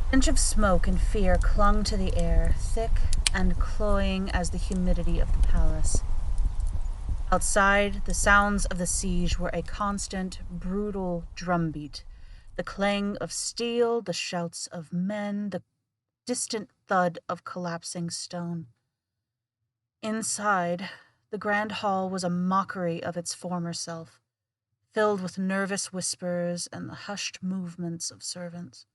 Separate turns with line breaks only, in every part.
stench of smoke and fear clung to the air, thick and cloying as the humidity of the palace. Outside, the sounds of the siege were a constant, brutal drumbeat, the clang of steel, the shouts of men, the distant thud of collapsing stone. Inside, the grand hall was a mockery of its former self, filled with nervous whispers and the hushed movements of servants.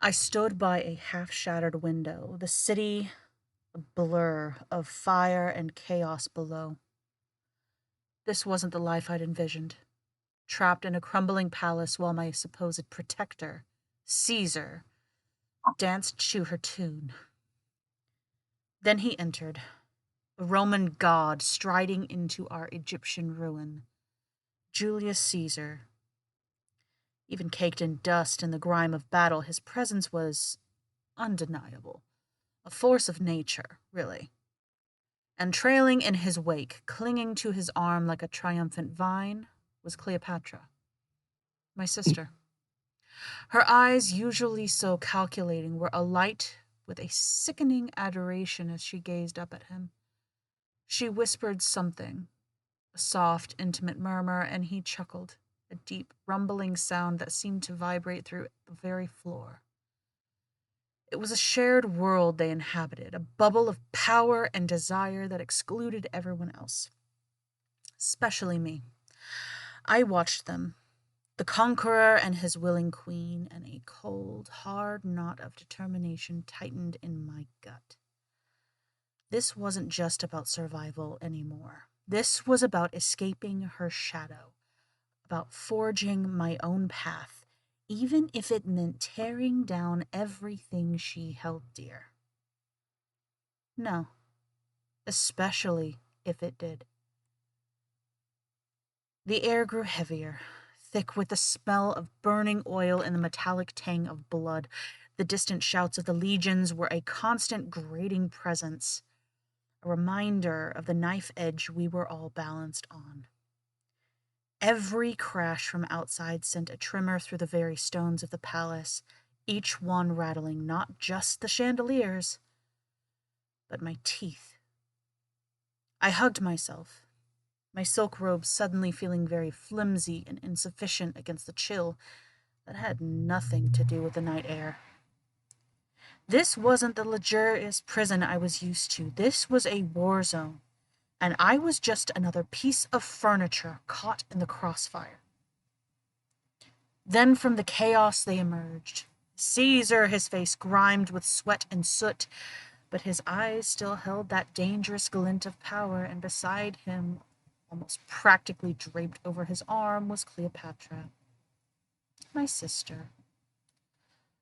I stood by a half-shattered window, the city a blur of fire and chaos below. This wasn't the life I'd envisioned, trapped in a crumbling palace while my supposed protector, Caesar, danced to her tune. Then he entered, a Roman god striding into our Egyptian ruin. Julius Caesar. Even caked in dust and the grime of battle, his presence was undeniable. A force of nature, really. And trailing in his wake, clinging to his arm like a triumphant vine, was Cleopatra, my sister. Her eyes, usually so calculating, were alight with a sickening adoration as she gazed up at him. She whispered something, a soft, intimate murmur, and he chuckled, a deep, rumbling sound that seemed to vibrate through the very floor. It was a shared world they inhabited, a bubble of power and desire that excluded everyone else, especially me. I watched them, the conqueror and his willing queen, and a cold, hard knot of determination tightened in my gut. This wasn't just about survival anymore. This was about escaping her shadow, about forging my own path, even if it meant tearing down everything she held dear. No, especially if it did. The air grew heavier, thick with the smell of burning oil and the metallic tang of blood. The distant shouts of the legions were a constant grating presence, a reminder of the knife edge we were all balanced on. Every crash from outside sent a tremor through the very stones of the palace, each one rattling not just the chandeliers, but my teeth. I hugged myself, my silk robe suddenly feeling very flimsy and insufficient against the chill that had nothing to do with the night air. This wasn't the luxurious prison I was used to. This was a war zone, and I was just another piece of furniture caught in the crossfire. Then from the chaos they emerged. Caesar, his face grimed with sweat and soot, but his eyes still held that dangerous glint of power, and beside him, almost practically draped over his arm, was Cleopatra, my sister.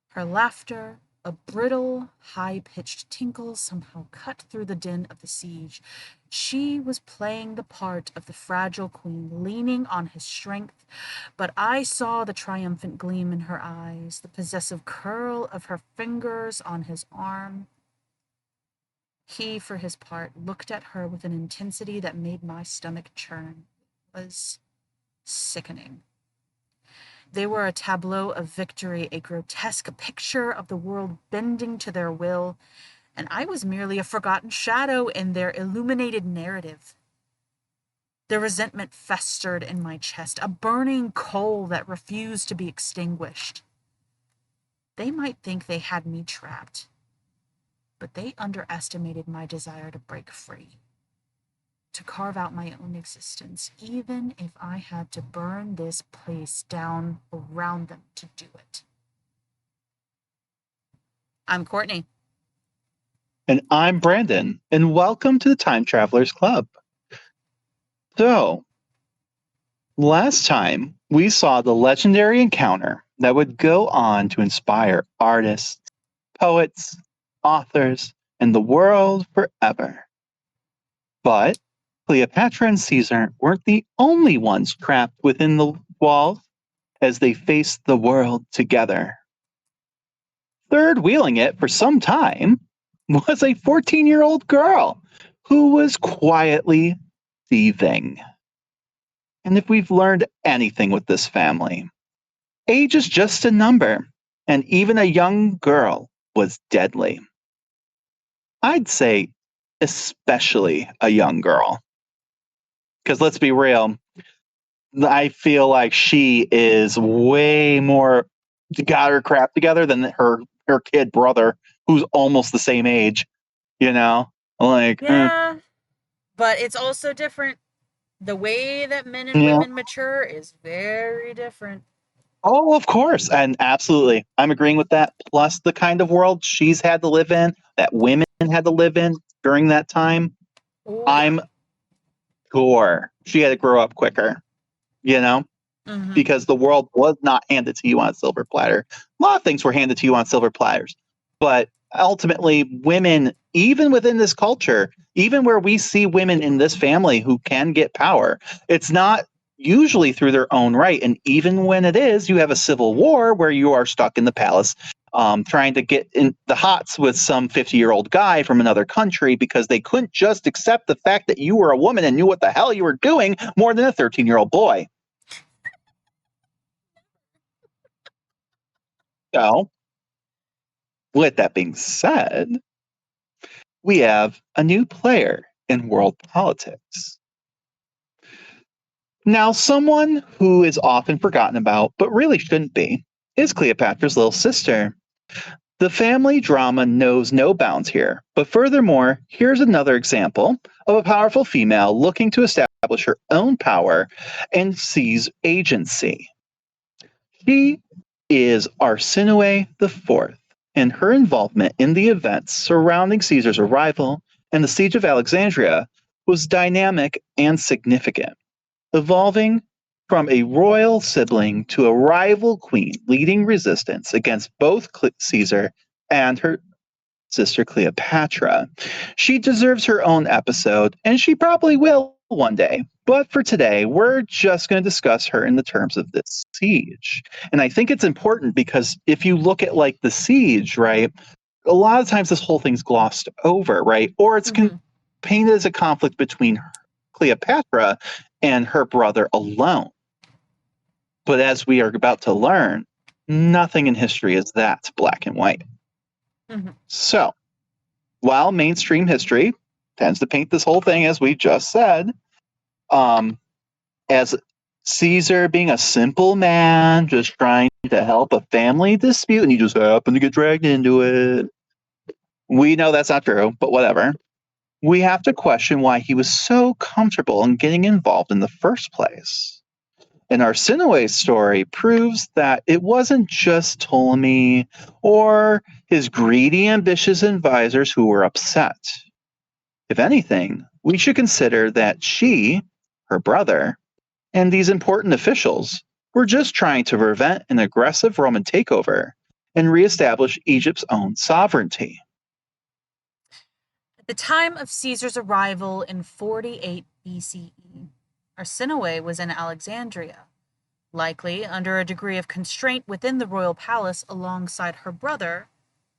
Her laughter, a brittle, high-pitched tinkle, somehow cut through the din of the siege. She was playing the part of the fragile queen, leaning on his strength, but I saw the triumphant gleam in her eyes, the possessive curl of her fingers on his arm. He, for his part, looked at her with an intensity that made my stomach churn. It was sickening. They were a tableau of victory, a grotesque picture of the world bending to their will, and I was merely a forgotten shadow in their illuminated narrative. The resentment festered in my chest, a burning coal that refused to be extinguished. They might think they had me trapped, but they underestimated my desire to break free, to carve out my own existence, even if I had to burn this place down around them to do it. I'm Courtney.
And I'm Brandon, and welcome to the Time Travelers Club. So, last time we saw the legendary encounter that would go on to inspire artists, poets, authors, and the world forever. But Cleopatra and Caesar weren't the only ones trapped within the walls as they faced the world together. Third wheeling it for some time was a 14-year-old girl who was quietly seething. And if we've learned anything with this family, age is just a number, and even a young girl was deadly. I'd say especially a young girl. Because let's be real, I feel like she is way more got her crap together than her kid brother, who's almost the same age. You know, like
Yeah, but it's also different. The way that men and
yeah.
women mature is very different.
Oh, of course, and absolutely, I'm agreeing with that. Plus, the kind of world she's had to live in, that women had to live in during that time,
Oh yeah.
I'm sure she had to grow up quicker. You know,
Mm-hmm.
because the world was not handed to you on a silver platter. A lot of things were handed to you on silver platters, but ultimately, women, even within this culture, even where we see women in this family who can get power, it's not usually through their own right. And even when it is, you have a civil war where you are stuck in the palace. Trying to get in the hots with some 50-year-old guy from another country because they couldn't just accept the fact that you were a woman and knew what the hell you were doing more than a 13-year-old boy. So, with that being said, we have a new player in world politics. Now, someone who is often forgotten about, but really shouldn't be, is Cleopatra's little sister. The family drama knows no bounds here, but furthermore, here's another example of a powerful female looking to establish her own power and seize agency. She is Arsinoe IV, and her involvement in the events surrounding Caesar's arrival and the siege of Alexandria was dynamic and significant, evolving from a royal sibling to a rival queen leading resistance against both Caesar and her sister Cleopatra. She deserves her own episode, and she probably will one day. But for today, we're just going to discuss her in the terms of this siege. And I think it's important because if you look at like the siege, right, a lot of times this whole thing's glossed over, right? Or it's
Mm-hmm.
painted as a conflict between Cleopatra and her brother alone. But as we are about to learn, nothing in history is that black and white.
Mm-hmm.
So, while mainstream history tends to paint this whole thing, as we just said, as Caesar being a simple man just trying to help a family dispute and he just happened to get dragged into it. We know that's not true, but whatever. We have to question why he was so comfortable in getting involved in the first place. And Arsinoe's story proves that it wasn't just Ptolemy or his greedy, ambitious advisors who were upset. If anything, we should consider that she, her brother, and these important officials were just trying to prevent an aggressive Roman takeover and reestablish Egypt's own sovereignty.
At the time of Caesar's arrival in 48 BCE, Arsinoe was in Alexandria, likely under a degree of constraint within the royal palace alongside her brother,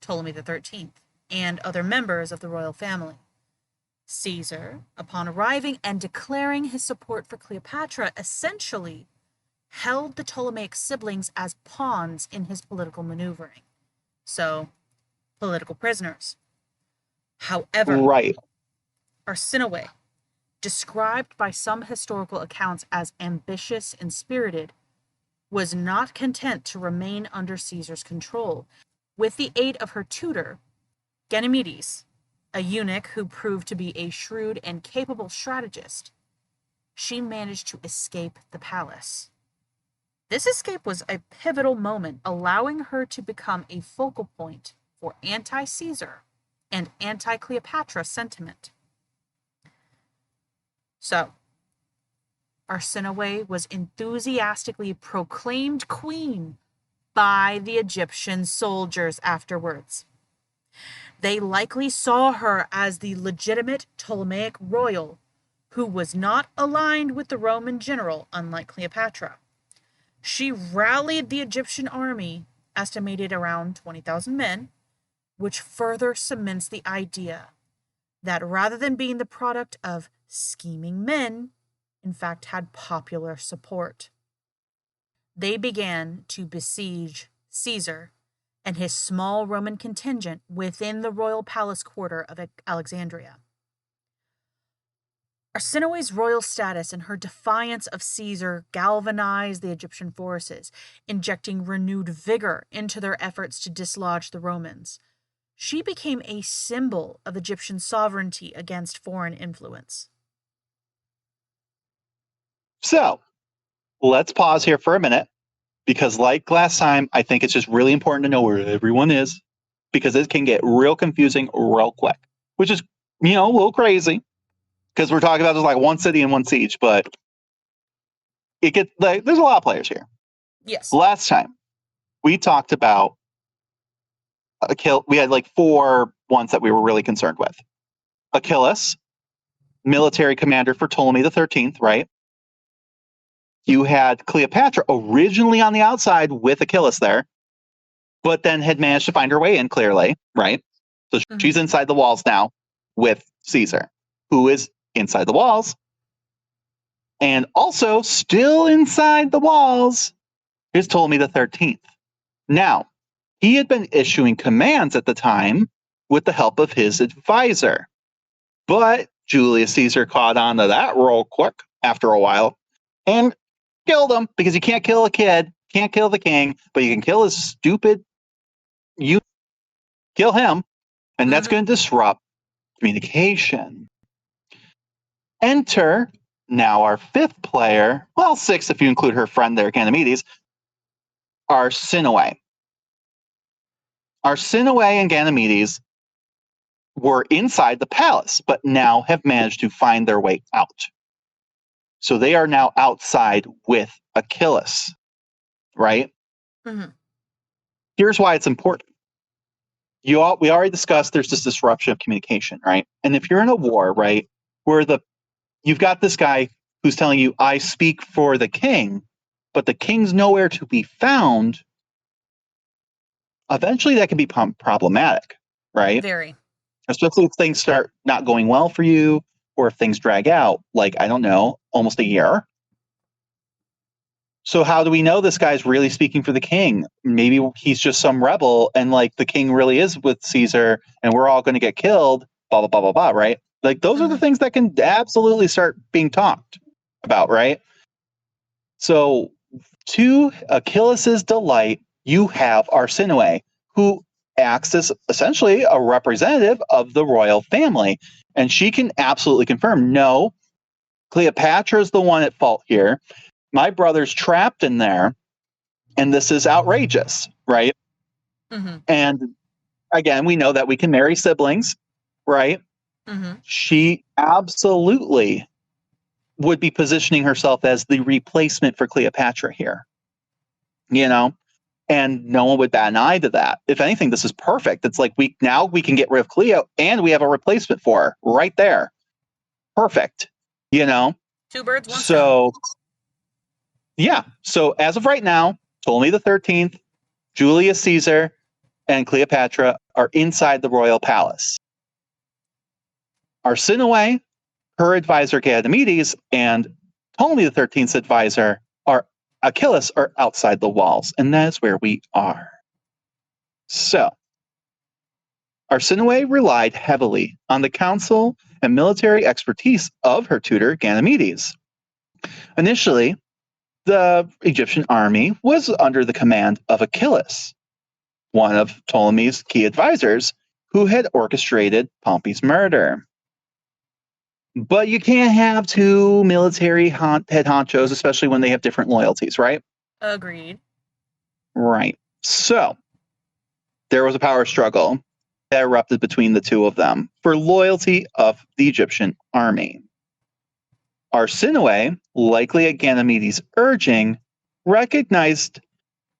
Ptolemy XIII, and other members of the royal family. Caesar, upon arriving and declaring his support for Cleopatra, essentially held the Ptolemaic siblings as pawns in his political maneuvering. So, political prisoners. However,
Right.
Arsinoe, described by some historical accounts as ambitious and spirited, was not content to remain under Caesar's control. With the aid of her tutor, Ganymedes, a eunuch who proved to be a shrewd and capable strategist, she managed to escape the palace. This escape was a pivotal moment, allowing her to become a focal point for anti Caesar and anti Cleopatra sentiment. So, Arsinoe was enthusiastically proclaimed queen by the Egyptian soldiers afterwards. They likely saw her as the legitimate Ptolemaic royal who was not aligned with the Roman general, unlike Cleopatra. She rallied the Egyptian army, estimated around 20,000 men, which further cements the idea that rather than being the product of scheming men, in fact had popular support. They began to besiege Caesar and his small Roman contingent within the royal palace quarter of Alexandria. Arsinoe's royal status and her defiance of Caesar galvanized the Egyptian forces, injecting renewed vigor into their efforts to dislodge the Romans. She became a symbol of Egyptian sovereignty against foreign influence.
So let's pause here for a minute because, like last time, I think it's just really important to know where everyone is because it can get real confusing real quick, which is, a little crazy because we're talking about just like one city and one siege, but there's a lot of players here.
Yes.
Last time we talked about we had like 4 ones that we were really concerned with. Achilles, military commander for Ptolemy the 13th, right? You had Cleopatra originally on the outside with Achilles there, but then had managed to find her way in clearly, right? So she's inside the walls now with Caesar, who is inside the walls. And also still inside the walls is Ptolemy the 13th. Now, he had been issuing commands at the time with the help of his advisor. But Julius Caesar caught on to that real quick after a while and killed him because you can't kill a kid, can't kill the king, but you can kill his stupid kill him, and that's going to disrupt communication. Enter now our 5th player, well, 6th if you include her friend there, Ganymedes, Arsinoe. Arsinoe and Ganymedes were inside the palace, but now have managed to find their way out. So they are now outside with Achilles, right? Here's why it's important. We already discussed there's this disruption of communication, right? And if you're in a war, right, where you've got this guy who's telling you, I speak for the king, but the king's nowhere to be found, eventually that can be problematic, right?
Very.
Especially if things start not going well for you, or if things drag out, like, I don't know, almost a year. So how do we know this guy's really speaking for the king? Maybe he's just some rebel and like the king really is with Caesar and we're all going to get killed, blah, blah, blah, blah, blah, right? Like those are the things that can absolutely start being talked about, right? So to Achilles' delight, you have Arsinoe, who acts as essentially a representative of the royal family. And she can absolutely confirm, no, Cleopatra is the one at fault here. My brother's trapped in there, and this is outrageous, right? And again, we know that we can marry siblings, right? She absolutely would be positioning herself as the replacement for Cleopatra here, and no one would bat an eye to that. If anything, this is perfect. It's like we can get rid of Cleo and we have a replacement for her right there. Perfect,
2 birds, 1 stone.
So yeah. So as of right now, Ptolemy the 13th, Julius Caesar, and Cleopatra are inside the royal palace. Arsinoe, her advisor Ganymedes, and Ptolemy the 13th's advisor Achilles are outside the walls, and that is where we are. So Arsinoe relied heavily on the counsel and military expertise of her tutor Ganymedes. Initially, the Egyptian army was under the command of Achilles, one of Ptolemy's key advisors, who had orchestrated Pompey's murder. But you can't have 2 military head honchos, especially when they have different loyalties, right?
Agreed.
Right. So there was a power struggle that erupted between the 2 of them for loyalty of the Egyptian army. Arsinoe, likely at Ganymedes' urging, recognized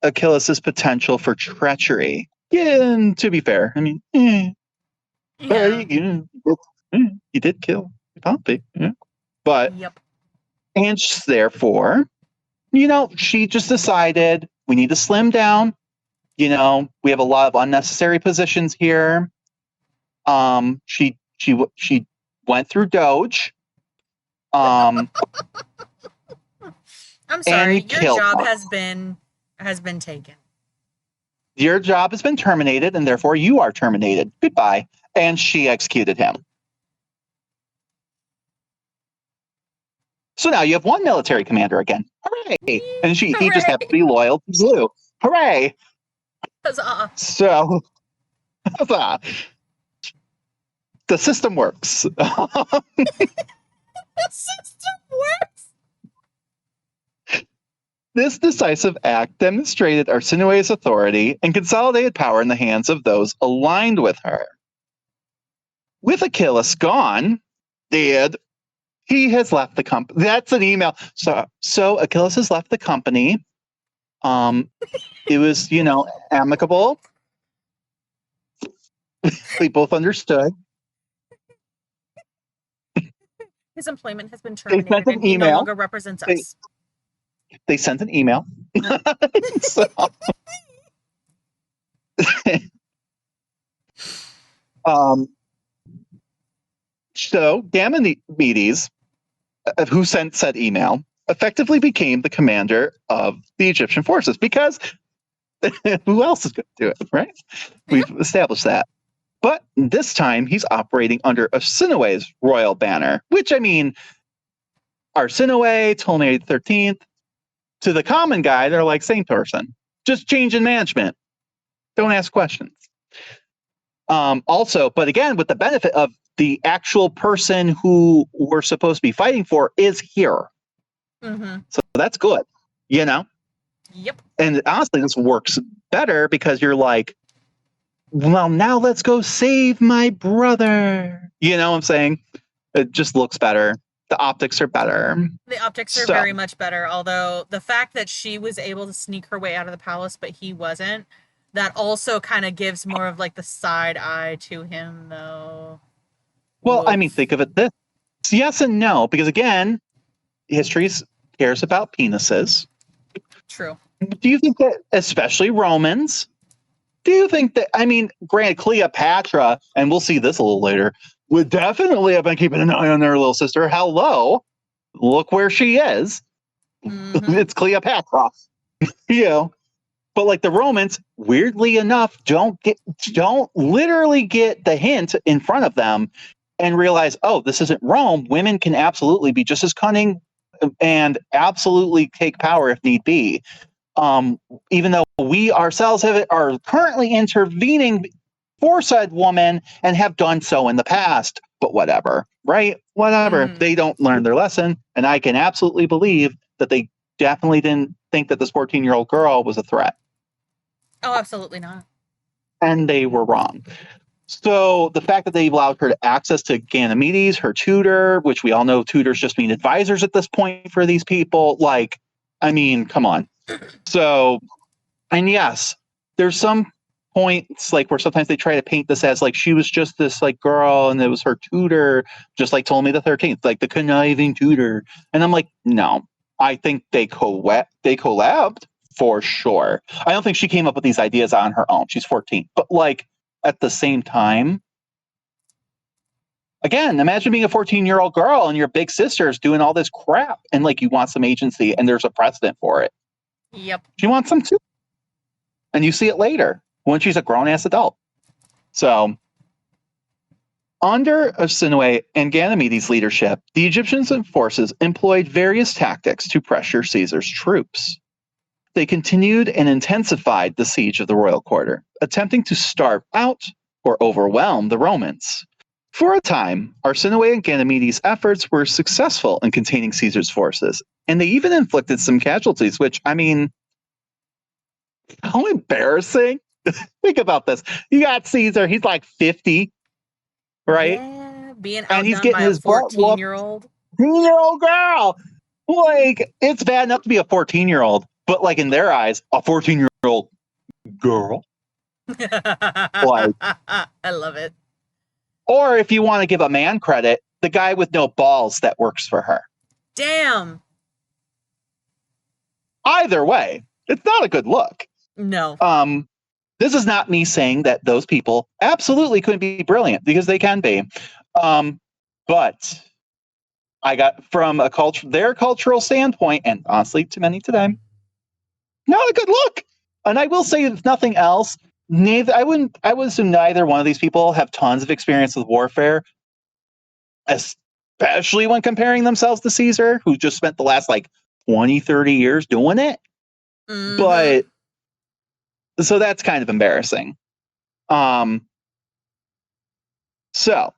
Achilles' potential for treachery. Yeah, and to be fair, I mean, he did kill Pompey. Yeah. But, and therefore, she just decided we need to slim down. We have a lot of unnecessary positions here. She went through Doge.
I'm sorry, your job
her.
has been taken.
Your job has been terminated, and therefore you are terminated. Goodbye. And she executed him. So now you have one military commander again. Hooray! And he just happened to be loyal to Zlu. Hooray!
Huzzah.
So, huzzah. The system works.
The system works.
This decisive act demonstrated Arsinue's authority and consolidated power in the hands of those aligned with her. With Achilles gone, dead, he has left the company. That's an email. So Achilles has left the company. It was, amicable. We both understood.
His employment has been
They sent
terminated,
an
and he no
email.
longer represents us.
They sent an email. So, so Ganymedes, who sent said email, effectively became the commander of the Egyptian forces because who else is going to do it, right? We've established that. But this time he's operating under Arsinue's royal banner, which, I mean, Arsinue, Ptolemy the 13th, to the common guy, they're like same person. Just change in management. Don't ask questions. Also, but again, with the benefit of the actual person who we're supposed to be fighting for is here.
Mm-hmm.
So that's good,
Yep.
And honestly, this works better because you're like, well, now let's go save my brother. You know what I'm saying? It just looks better. The optics are better.
The optics are very much better, although the fact that she was able to sneak her way out of the palace, but he wasn't, that also kind of gives more of like the side eye to him, though.
Well,
Woof.
I mean, think of it this. Yes and no, because again, history cares about penises.
True.
Do you think that, especially Romans, do you think that, I mean, granted, Cleopatra, and we'll see this a little later, would definitely have been keeping an eye on their little sister. Hello, look where she is.
Mm-hmm.
It's Cleopatra. But like the Romans, weirdly enough, don't literally get the hint in front of them and realize, oh, this isn't Rome. Women can absolutely be just as cunning and absolutely take power if need be. Even though we ourselves are currently intervening for said woman and have done so in the past, but whatever, right? Whatever. They don't learn their lesson, and I can absolutely believe that they definitely didn't think that this 14-year-old girl was a threat.
Oh, absolutely not.
And they were wrong. So the fact that they allowed her access to Ganymedes, her tutor, which we all know tutors just mean advisors at this point for these people, like, I mean, come on. So, and yes, there's some points like where sometimes they try to paint this as like she was just this like girl and it was her tutor, just like Ptolemy the 13th, like the conniving tutor. And I'm like, no, I think they collabed for sure. I don't think she came up with these ideas on her own. She's 14. But like at the same time, again, imagine being a 14-year-old girl and your big sister's doing all this crap and like you want some agency and there's a precedent for it.
Yep.
She wants some too. And you see it later when she's a grown-ass adult. So, under Arsinue and Ganymedes' leadership, the Egyptian forces employed various tactics to pressure Caesar's troops. They continued and intensified the siege of the royal quarter, attempting to starve out or overwhelm the Romans. For a time, Arsinue and Ganymedes' efforts were successful in containing Caesar's forces, and they even inflicted some casualties, which, I mean, how embarrassing. Think about this. You got Caesar, he's like 50, right?
Yeah, being
and he's
outdone
getting
by a
his butt whooped.
14-year-old.
14-year-old girl. Like, it's bad enough to be a 14-year-old, but like in their eyes, a 14-year-old girl. Like,
I love it.
or if you want to give a man credit, the guy with no balls that works for her.
Damn.
Either way, it's not a good look.
No.
This is not me saying that those people absolutely couldn't be brilliant, because they can be. But I got from their cultural standpoint, and honestly, to many today, not a good look. And I will say, if nothing else, I would assume neither one of these people have tons of experience with warfare, especially when comparing themselves to Caesar, who just spent the last 20, 30 years doing it. But so that's kind of embarrassing. So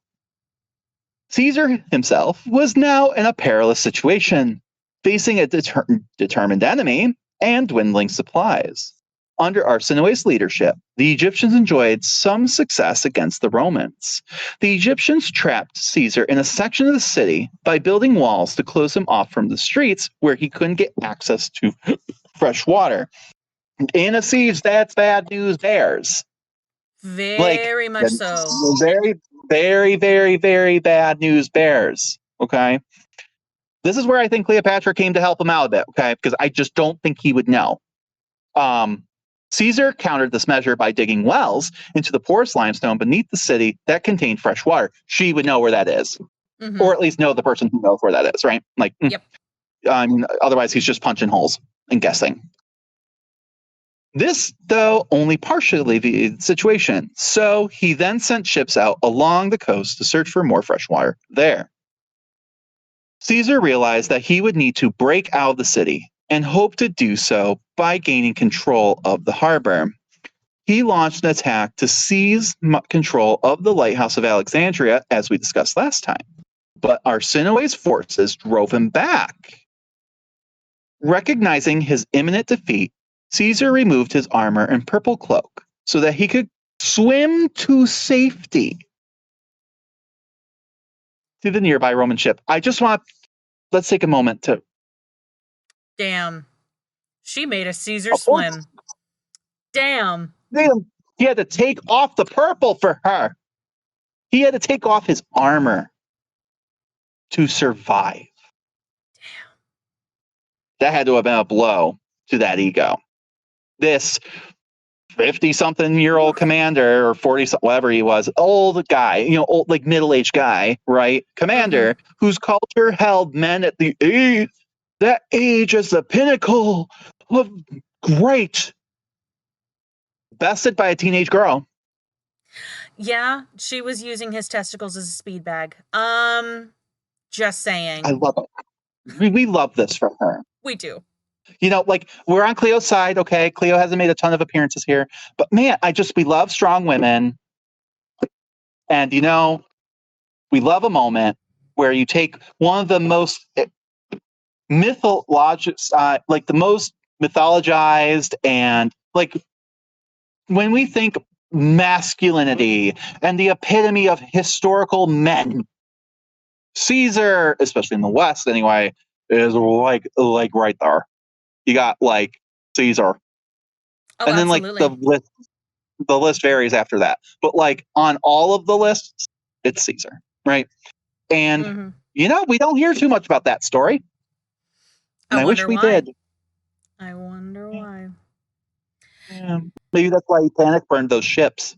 Caesar himself was now in a perilous situation, facing a determined enemy and dwindling supplies. Under Arsinoe's leadership, the Egyptians enjoyed some success against the Romans. The Egyptians trapped Caesar in a section of the city by building walls to close him off from the streets where he couldn't get access to fresh water. In a siege, that's bad news bears.
Very much so.
Very, very, very, very bad news bears. Okay. This is where I think Cleopatra came to help him out a bit. Okay. Because I just don't think he would know. Caesar countered this measure by digging wells into the porous limestone beneath the city that contained fresh water. She would know where that is, or at least know the person who knows where that is, right?
Yep.
Otherwise, he's just punching holes and guessing. This, though, only partially the situation. So he then sent ships out along the coast to search for more fresh water there. Caesar realized that he would need to break out of the city and hoped to do so by gaining control of the harbor. He launched an attack to seize control of the lighthouse of Alexandria, as we discussed last time. But Arsinoe's forces drove him back. Recognizing his imminent defeat, Caesar removed his armor and purple cloak so that he could swim to safety to the nearby Roman ship. Let's take a moment to.
Damn. She made a Caesar swim. Damn.
He had to take off the purple for her. He had to take off his armor to survive.
Damn.
That had to have been a blow to that ego. This 50-something-year-old commander, or 40, whatever he was, old guy, old, middle-aged guy, right? Commander, whose culture held men at that age as the pinnacle of great, bested by a teenage girl.
Yeah, she was using his testicles as a speed bag. Just saying.
I love it. We love this from her.
We do.
We're on Cleo's side, okay? Cleo hasn't made a ton of appearances here, but man, we love strong women. And, we love a moment where you take one of the most the most mythologized and when we think masculinity and the epitome of historical men, Caesar, especially in the West anyway, is right there. You got Caesar.
Oh,
and
absolutely.
Then the list varies after that. But on all of the lists, it's Caesar, right? And we don't hear too much about that story. And I wish we did.
I wonder why.
Yeah. Maybe that's why he panic burned those ships.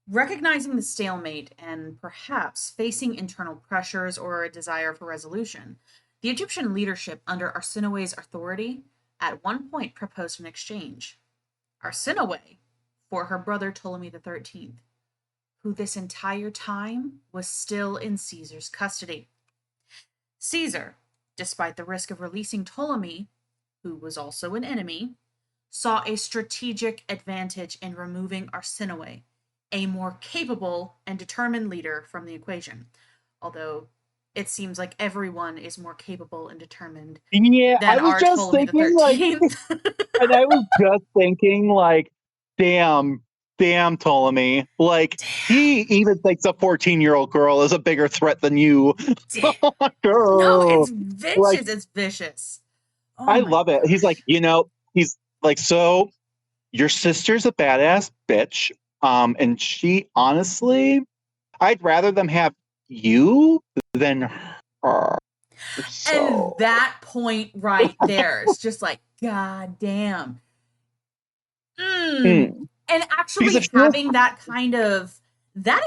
Recognizing the stalemate and perhaps facing internal pressures or a desire for resolution, the Egyptian leadership under Arsinoe's authority at one point proposed an exchange. Arsinoe for her brother Ptolemy XIII, who this entire time was still in Caesar's custody. Caesar, despite the risk of releasing Ptolemy, who was also an enemy, saw a strategic advantage in removing Arsinoe, a more capable and determined leader, from the equation. Although it seems like everyone is more capable and determined than our Ptolemy XIII.
And I was just thinking, damn Ptolemy. He even thinks a 14-year-old girl is a bigger threat than you.
No, it's vicious. It's vicious.
Oh, I love it. He's he's so your sister's a badass bitch. And she, honestly, I'd rather them have you than her.
And that point right there is just God damn. And actually having that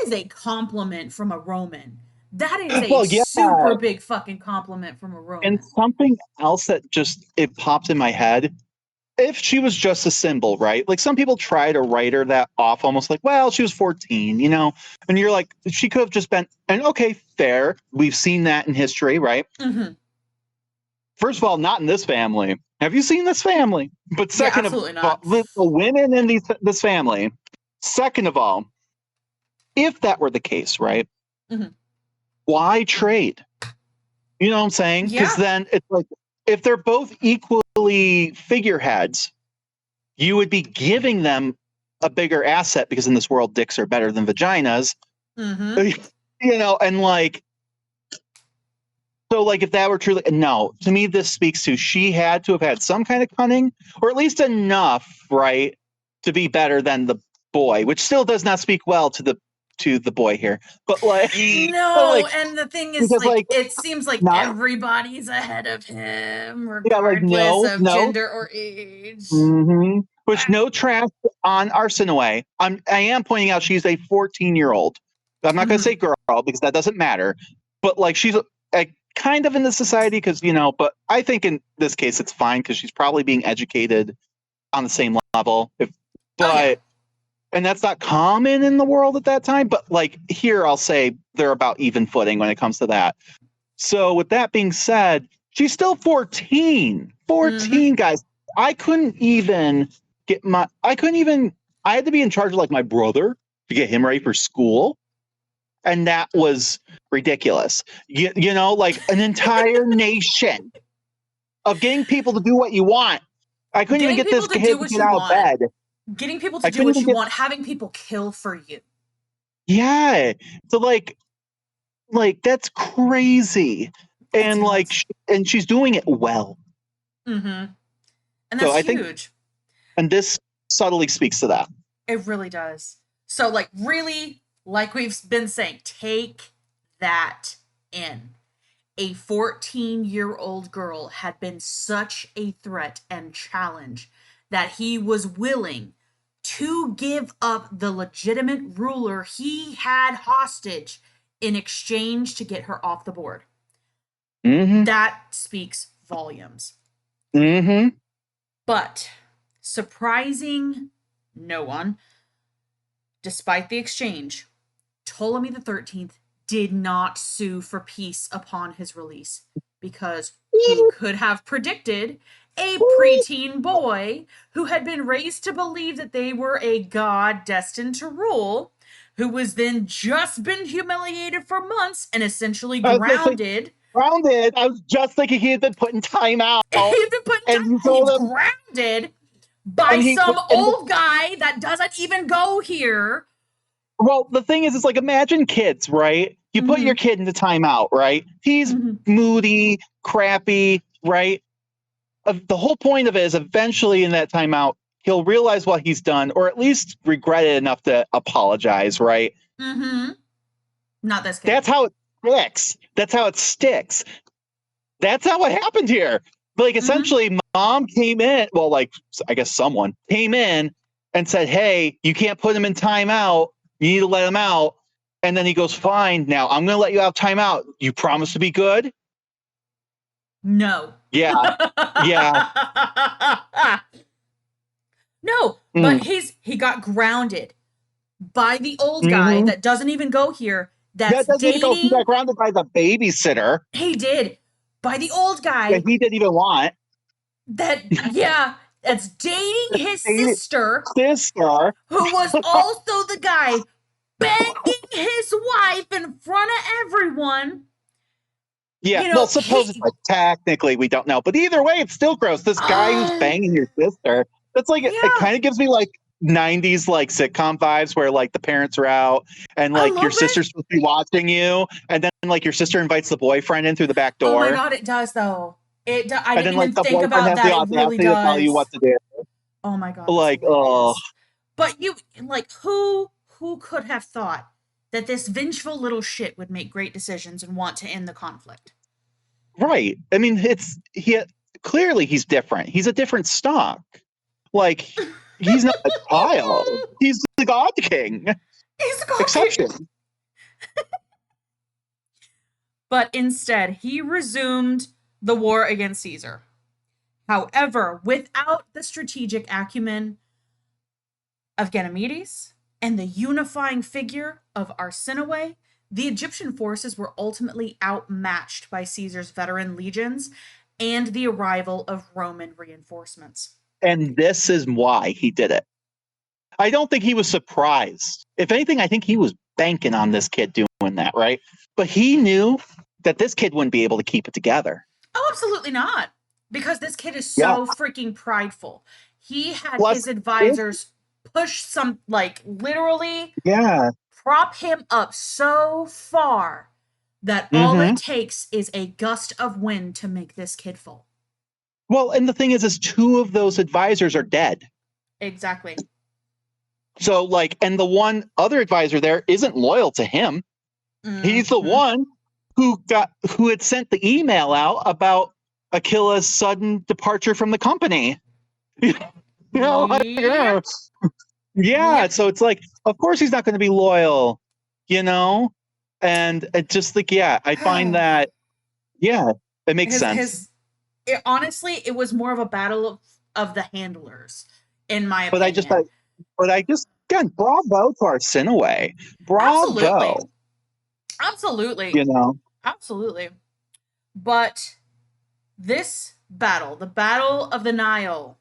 is a compliment from a Roman. That is a
Well, yeah.
super big fucking compliment from a
And
Roman.
something else that just it popped in my head. If she was just a symbol, right? Like some people try to write her that off almost like, well, she was 14, And you're like, she could have just been, and okay, fair. We've seen that in history, right?
Mm-hmm.
First of all, not in this family. Have you seen this family? But
Yeah,
second of
absolutely
all,
not.
the women in this family. Second of all, if that were the case, right?
Mm-hmm.
Why trade? You know what I'm saying? Because
Yeah.
then it's like if they're both equally figureheads, you would be giving them a bigger asset because in this world, dicks are better than vaginas.
Mm-hmm.
And like, so like if that were truly, no, to me, this speaks to she had to have had some kind of cunning or at least enough, right, to be better than the boy, which still does not speak well to the boy here. But like, but
No,
like,
and the thing is,
because
like,
like,
it seems like
not,
everybody's ahead of him,
yeah, like,
regardless
no,
of
no.
gender or age.
Which no trash on Arsinoe. I am pointing out she's a 14-year-old. I'm not going to
Mm-hmm.
say girl because that doesn't matter. But like she's a kind of in the society because but I think in this case it's fine because she's probably being educated on the same level.
Oh yeah.
But and that's not common in the world at that time. But like here, I'll say they're about even footing when it comes to that. So with that being said, she's still 14.
Mm-hmm.
14 guys. I couldn't even I had to be in charge of like my brother to get him ready for school. And that was ridiculous. Like an entire nation of getting people to do what you want. I couldn't even
Getting
get
people
this
to
kid
do
to
what
get
you
out of
want,
bed.
getting people to
I
do
couldn't
what
even
you
get,
want, having people kill for you.
yeah. So like that's crazy.
It's
And like,
nuts.
and she's doing it well.
Mm-hmm. And
So
that's
I think,
huge.
and this subtly speaks to that.
It really does. So, like, really, like we've been saying, take that in. A 14-year-old girl had been such a threat and challenge that he was willing to give up the legitimate ruler he had hostage in exchange to get her off the board.
Mm-hmm.
That speaks volumes.
Mm-hmm.
But surprising no one, despite the exchange, Ptolemy the 13th did not sue for peace upon his release because who could have predicted a preteen boy who had been raised to believe that they were a god destined to rule, who was then just been humiliated for months and essentially
I was gonna say
grounded.
grounded. I was just thinking he had been put in timeout,
He's been put in
and you
time. He's
told him,
grounded by
and he
some
put, and
old guy that doesn't even go here.
well, the thing is, it's like imagine kids, right? You put your
Mm-hmm.
kid into timeout, right? He's
Mm-hmm.
moody, crappy, right? The whole point of it is eventually in that timeout, he'll realize what he's done, or at least regret it enough to apologize, right?
Mm-hmm. Not this kid.
That's how it sticks. That's how it sticks. That's how it happened here. Like
Mm-hmm.
essentially, mom came in. Well, like I guess someone came in and said, "Hey, you can't put him in timeout. You need to let him out." And then he goes, "Fine. Now I'm going to let you out timeout. You promise to be good."
No.
Yeah, yeah.
No, but
Mm.
he got grounded by the old guy
Mm-hmm.
that doesn't even go here. That's
That doesn't even go. He got
dating.
grounded by the babysitter
He did by the old
that
guy
he didn't even want.
that yeah, that's dating his
Baby
sister,
sister.
who was also the guy banging his wife in front of everyone.
Yeah,
You
well,
know,
supposedly, technically, we don't know, but either way, it's still gross. This guy who's
uh,
banging your sister. That's like it
yeah,
kind of gives me like '90s like sitcom vibes where like the parents are out and
a
like your
little bit.
sister's supposed to be watching you, and then like your sister invites the boyfriend in through the back
Oh my
door,
god, it does though. I
and
didn't
then like
even
the
think
boyfriend
about
has the
that. It really
audacity to tell you what
does.
to do.
Oh my god, that's
Like, oh,
hilarious. But you like who could have thought that this vengeful little shit would make great decisions and want to end the conflict?
right. I mean, clearly he's different. He's a different stock. Like, he's not a child. He's the God King.
He's going.
Exception.
but instead he resumed the war against Caesar. However, without the strategic acumen of Ganymedes and the unifying figure of Arsinoe, the Egyptian forces were ultimately outmatched by Caesar's veteran legions and the arrival of Roman reinforcements.
And this is why he did it. I don't think he was surprised. If anything, I think he was banking on this kid doing that, right? But he knew that this kid wouldn't be able to keep it together.
Oh, absolutely not. Because this kid is
Yeah.
so freaking prideful. He had
Plus,
his advisors push some, like, literally
yeah.
prop him up so far that all
Mm-hmm.
it takes is a gust of wind to make this kid fall.
Well, and the thing is two of those advisors are dead.
Exactly.
So, like, and the one other advisor there isn't loyal to him. He's the
Mm-hmm.
one who had sent the email out about Aquila's sudden departure from the company. you know, like,
Yep.
yeah.
Yep.
So it's like, of course he's not going to be loyal, you know. And it just like, yeah, I find that, yeah, it makes sense.
Honestly, it was more of a battle of the handlers, in my
But I just,
opinion.
again, bravo to Arsinoe.
Absolutely.
Bravo.
Absolutely.
You know,
Absolutely. But this battle, the Battle of the Nile,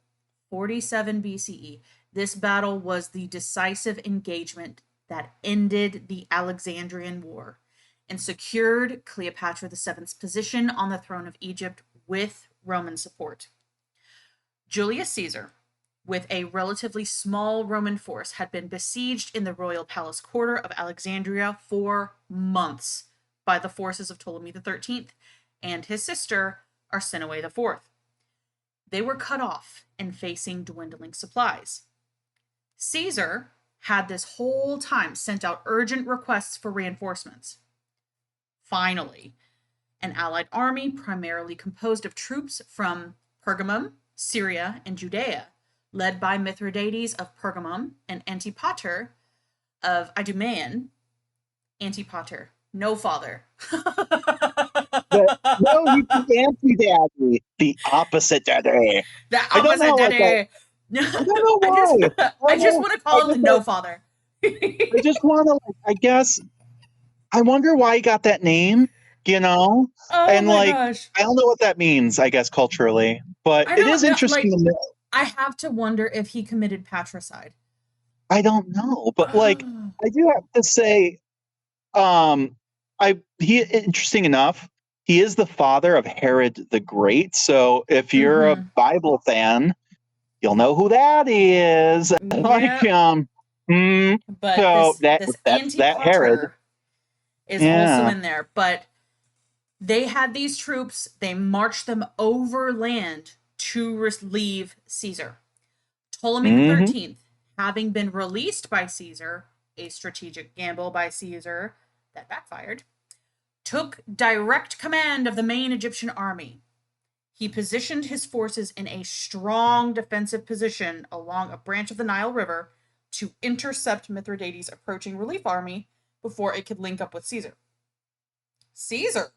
47 BCE, this battle was the decisive engagement that ended the Alexandrian War and secured Cleopatra VII's position on the throne of Egypt with Roman support. Julius Caesar, with a relatively small Roman force, had been besieged in the royal palace quarter of Alexandria for months by the forces of Ptolemy XIII and his sister, Arsinoe IV. They were cut off and facing dwindling supplies. Caesar had this whole time sent out urgent requests for reinforcements. Finally, an allied army primarily composed of troops from Pergamum, Syria, and Judea, led by Mithridates of Pergamum and Antipater of Idumean. Antipater, no father.
no, he's the anti-daddy, the opposite daddy.
The
I don't know,
opposite
like that.
daddy.
I don't know
I just
why.
I just want to
I
call him the
just,
no father.
I just want to, like, I guess, I wonder why he got that name, you know?
Oh
And,
my
like,
gosh.
I don't know what that means, I guess, culturally. But
I
it
don't
is
know.
interesting
Like,
to know.
I have to wonder if he committed patricide.
I don't know. But, like,
Oh.
I do have to say, um, interesting enough, he is the father of Herod the Great. So if you're a
Mm-hmm.
Bible fan, you'll know who that is. like,
Yep.
mm,
But
so
this
that's that Herod.
Antipater is also
Yeah.
in there. But they had these troops, they marched them overland to relieve Caesar. Ptolemy
Hmm.
XIII, having been released by Caesar, a strategic gamble by Caesar that backfired, took direct command of the main Egyptian army. He positioned his forces in a strong defensive position along a branch of the Nile River to intercept Mithridates' approaching relief army before it could link up with Caesar. Caesar,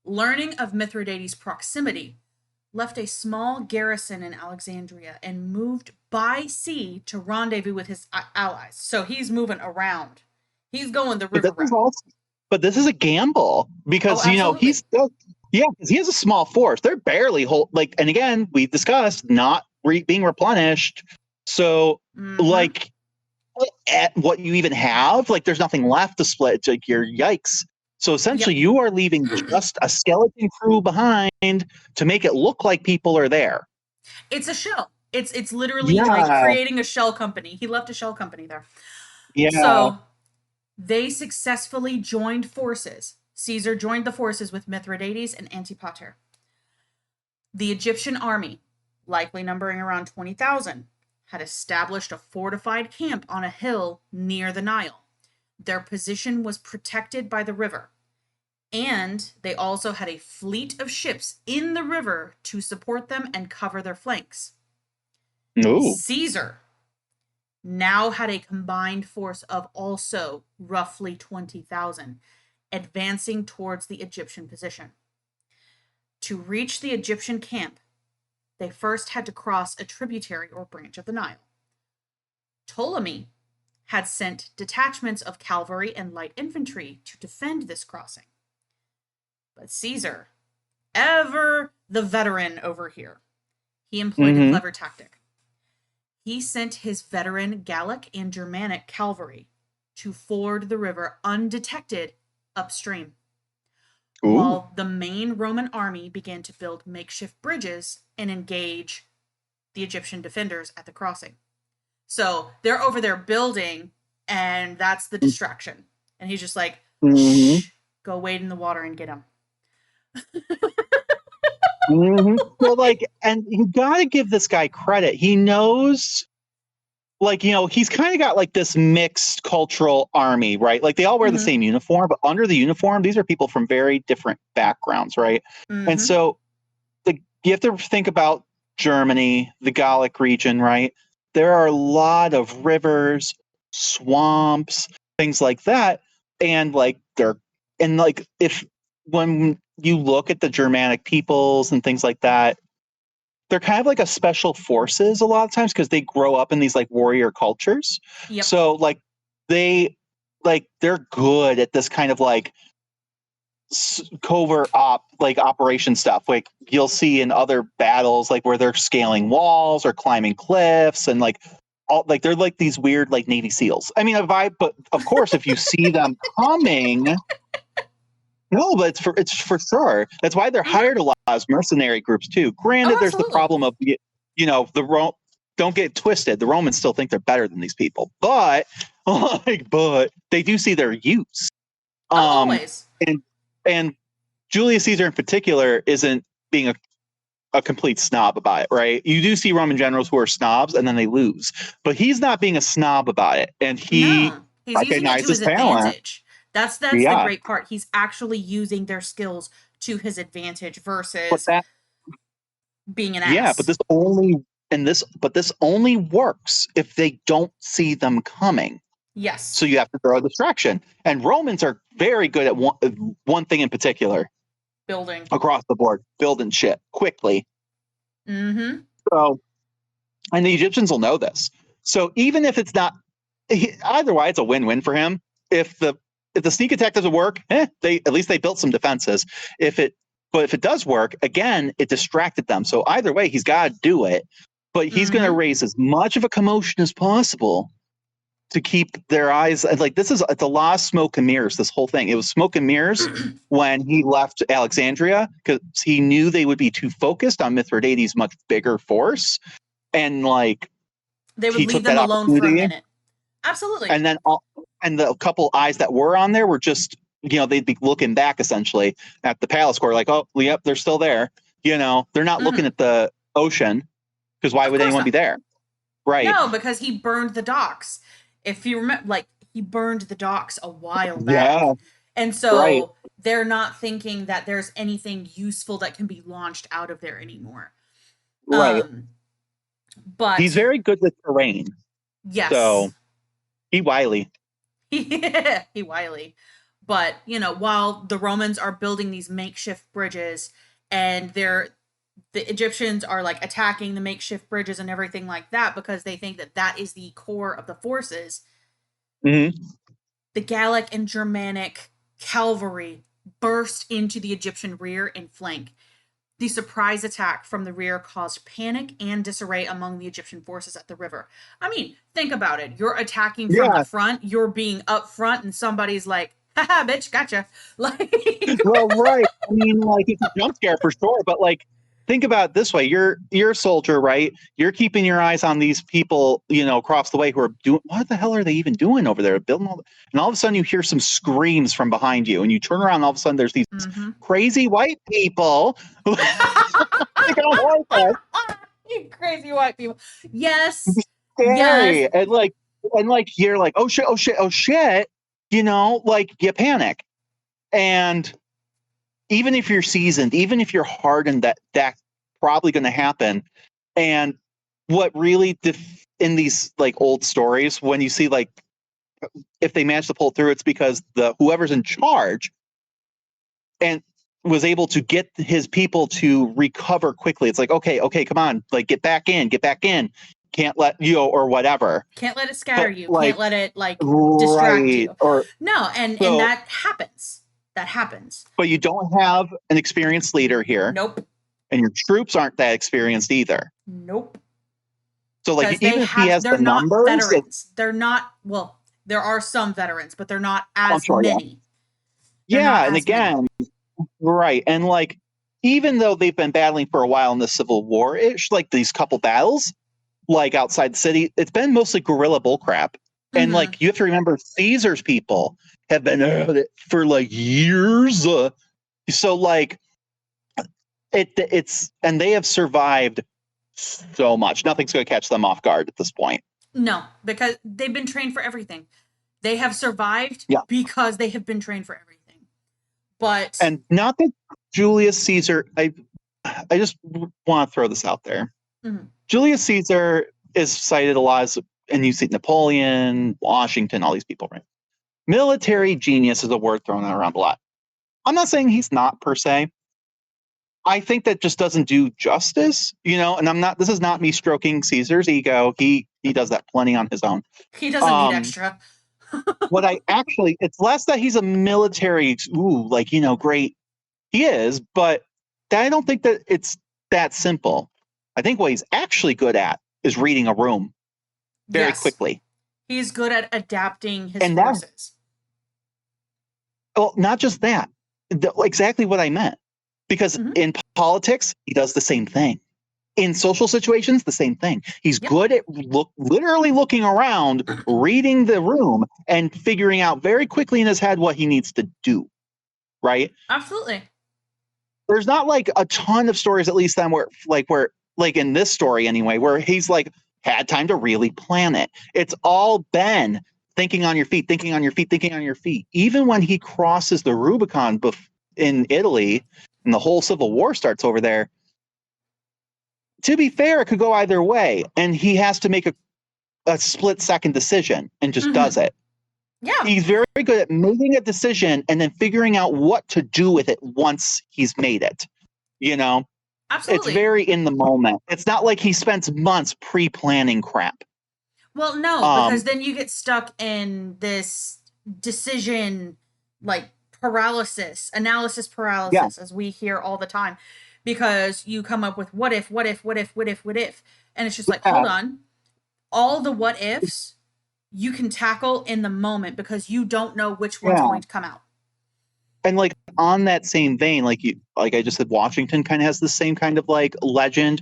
learning of Mithridates' proximity, left a small garrison in Alexandria and moved by sea to rendezvous with his allies. So he's moving around. He's going the
But
river route.
this is a gamble
Oh,
because he's
absolutely.
still, yeah, because he has a small force. They're barely like, and again, we discussed not being replenished. So,
Mm-hmm.
like, at what you even have, like, there's nothing left to split. It's like, you're yikes. So essentially,
Yep.
you are leaving just a skeleton crew behind to make it look like people are there.
It's a shell. It's literally like
Yeah,
creating a shell company. He left a shell company there.
yeah.
So they successfully joined forces. Caesar joined the forces with Mithridates and Antipater. The Egyptian army, likely numbering around 20,000, had established a fortified camp on a hill near the Nile. Their position was protected by the river, and they also had a fleet of ships in the river to support them and cover their flanks.
Ooh.
Caesar now had a combined force of also roughly 20,000, advancing towards the Egyptian position. To reach the Egyptian camp, they first had to cross a tributary or branch of the Nile. Ptolemy had sent detachments of cavalry and light infantry to defend this crossing. But Caesar, ever the veteran over here, he employed a clever tactic. He sent his veteran Gallic and Germanic cavalry to ford the river undetected upstream, while the main Roman army began to build makeshift bridges and engage the Egyptian defenders at the crossing. So they're over there building, and that's the distraction. And he's just like, shh, go wade in the water and get them.
Well, like, and you gotta give this guy credit. He knows, like, you know, he's kind of got like this mixed cultural army, right? Like they all wear the same uniform, but under the uniform, these are people from very different backgrounds, right? And so you have to think about Germany, the Gallic region, right? There are a lot of rivers, swamps, things like that. And like if when you look at the Germanic peoples and things like that, they're kind of like a special forces a lot of times because they grow up in these like warrior cultures.
Yep.
So like they're good at this kind of like covert operation stuff. Like you'll see in other battles, like where they're scaling walls or climbing cliffs, and like all like they're like these weird like Navy SEALs. I mean, but of course, if you see them coming. No, but it's for sure. That's why they're hired a lot as mercenary groups too. Granted, there's the problem of don't get twisted. The Romans still think they're better than these people, but they do see their use.
Always.
And Julius Caesar in particular isn't being a complete snob about it, right? You do see Roman generals who are snobs and then they lose, but he's not being a snob about it, and he
he's using it to his advantage. That's the great part. He's actually using their skills to his advantage versus being an ass.
Yeah, but this only works if they don't see them coming.
Yes.
So you have to throw a distraction. And Romans are very good at one thing in particular.
Building.
Across the board. Building shit quickly. So, and the Egyptians will know this. So even if it's not, either way, it's a win-win for him. If the sneak attack doesn't work, at least they built some defenses. But if it does work, again, it distracted them. So either way, he's got to do it. But he's going to raise as much of a commotion as possible to keep their eyes like it's a lot of smoke and mirrors. This whole thing, it was smoke and mirrors when he left Alexandria because he knew they would be too focused on Mithridates' much bigger force, and like
they would leave them alone for a minute. Absolutely.
And then the couple eyes that were on there were just they'd be looking back essentially at the palace core, like, oh yep, they're still there. They're not looking at the ocean because why would anyone be there? Right?
No, because he burned the docks. If you remember, like, he burned the docks a while back. Yeah. And so they're not thinking that there's anything useful that can be launched out of there anymore.
Right.
But
he's very good with terrain.
Yes.
So he wily.
He wily. But, while the Romans are building these makeshift bridges and the Egyptians are like attacking the makeshift bridges and everything like that because they think that is the core of the forces. The Gallic and Germanic cavalry burst into the Egyptian rear and flank. The surprise attack from the rear caused panic and disarray among the Egyptian forces at the river. I mean, think about it. You're attacking from the front, you're being up front, and somebody's like, haha, bitch, gotcha. Like,
well, right. I mean, like, it's a jump scare for sure, but like, think about it this way. You're a soldier, right? You're keeping your eyes on these people, across the way who are doing, what the hell are they even doing over there? Building and all of a sudden you hear some screams from behind you and you turn around and all of a sudden there's these crazy white people. You
crazy white people. Yes.
Scary. Yes. And like you're like, oh shit. Like you panic. And even if you're seasoned, even if you're hardened, that's probably going to happen. And what really in these like old stories, when you see like if they manage to pull through, it's because whoever's in charge and was able to get his people to recover quickly. It's like, okay, come on, like get back in. Can't let you or whatever.
Can't let it scatter
But
you.
like,
Can't let it like distract
right,
you.
or
No, and
so,
that happens. That happens.
but you don't have an experienced leader here,
Nope.
and your troops aren't that experienced either.
Nope.
So like,
Because
even if he has
they're
the
not
numbers,
veterans. They're not, well, there are some veterans, but they're not
I'm
as
sure, yeah,
many. They're not
and
as many.
again, right, and like, even though they've been battling for a while in the Civil War ish, like these couple battles, like outside the city, it's been mostly guerrilla bullcrap. And
Mm-hmm.
like, you have to remember, Caesar's people have been at it for like years. So like, it's and they have survived so much. Nothing's going to catch them off guard at this point.
No, because they've been trained for everything. They have survived
Yeah,
because they have been trained for everything. But
and not that Julius Caesar. I just want to throw this out there.
mm-hmm.
Julius Caesar is cited a lot as, and you see Napoleon, Washington, all these people, right? Military genius is a word thrown around a lot. I'm not saying he's not per se. I think that just doesn't do justice, and I'm not. This is not me stroking Caesar's ego. He does that plenty on his own.
He doesn't need
Um,
extra.
what I actually, it's less that he's a military, like great. He is, but I don't think that it's that simple. I think what he's actually good at is reading a room very
Yes.
quickly.
He's good at adapting his
And that,
forces.
well, not just that, exactly what I meant. Because
Mm-hmm.
in politics, he does the same thing. In social situations, the same thing. He's
Yep.
good at literally looking around, reading the room, and figuring out very quickly in his head what he needs to do. Right?
Absolutely.
There's not like a ton of stories, at least then, where in this story anyway, where he's like had time to really plan it. It's all been thinking on your feet, thinking on your feet, thinking on your feet. Even when he crosses the Rubicon in Italy, and the whole Civil War starts over there. To be fair, it could go either way, and he has to make a split-second decision and just does it.
Yeah.
He's very good at making a decision and then figuring out what to do with it once he's made it. It's
Absolutely.
very in the moment. It's not like he spends months pre-planning crap.
Well, no, because then you get stuck in this decision, like analysis paralysis, as we hear all the time, because you come up with what if, and it's just like, hold on, all the what ifs you can tackle in the moment because you don't know which one's going to come out.
And like on that same vein, like I just said, Washington kind of has the same kind of like legend.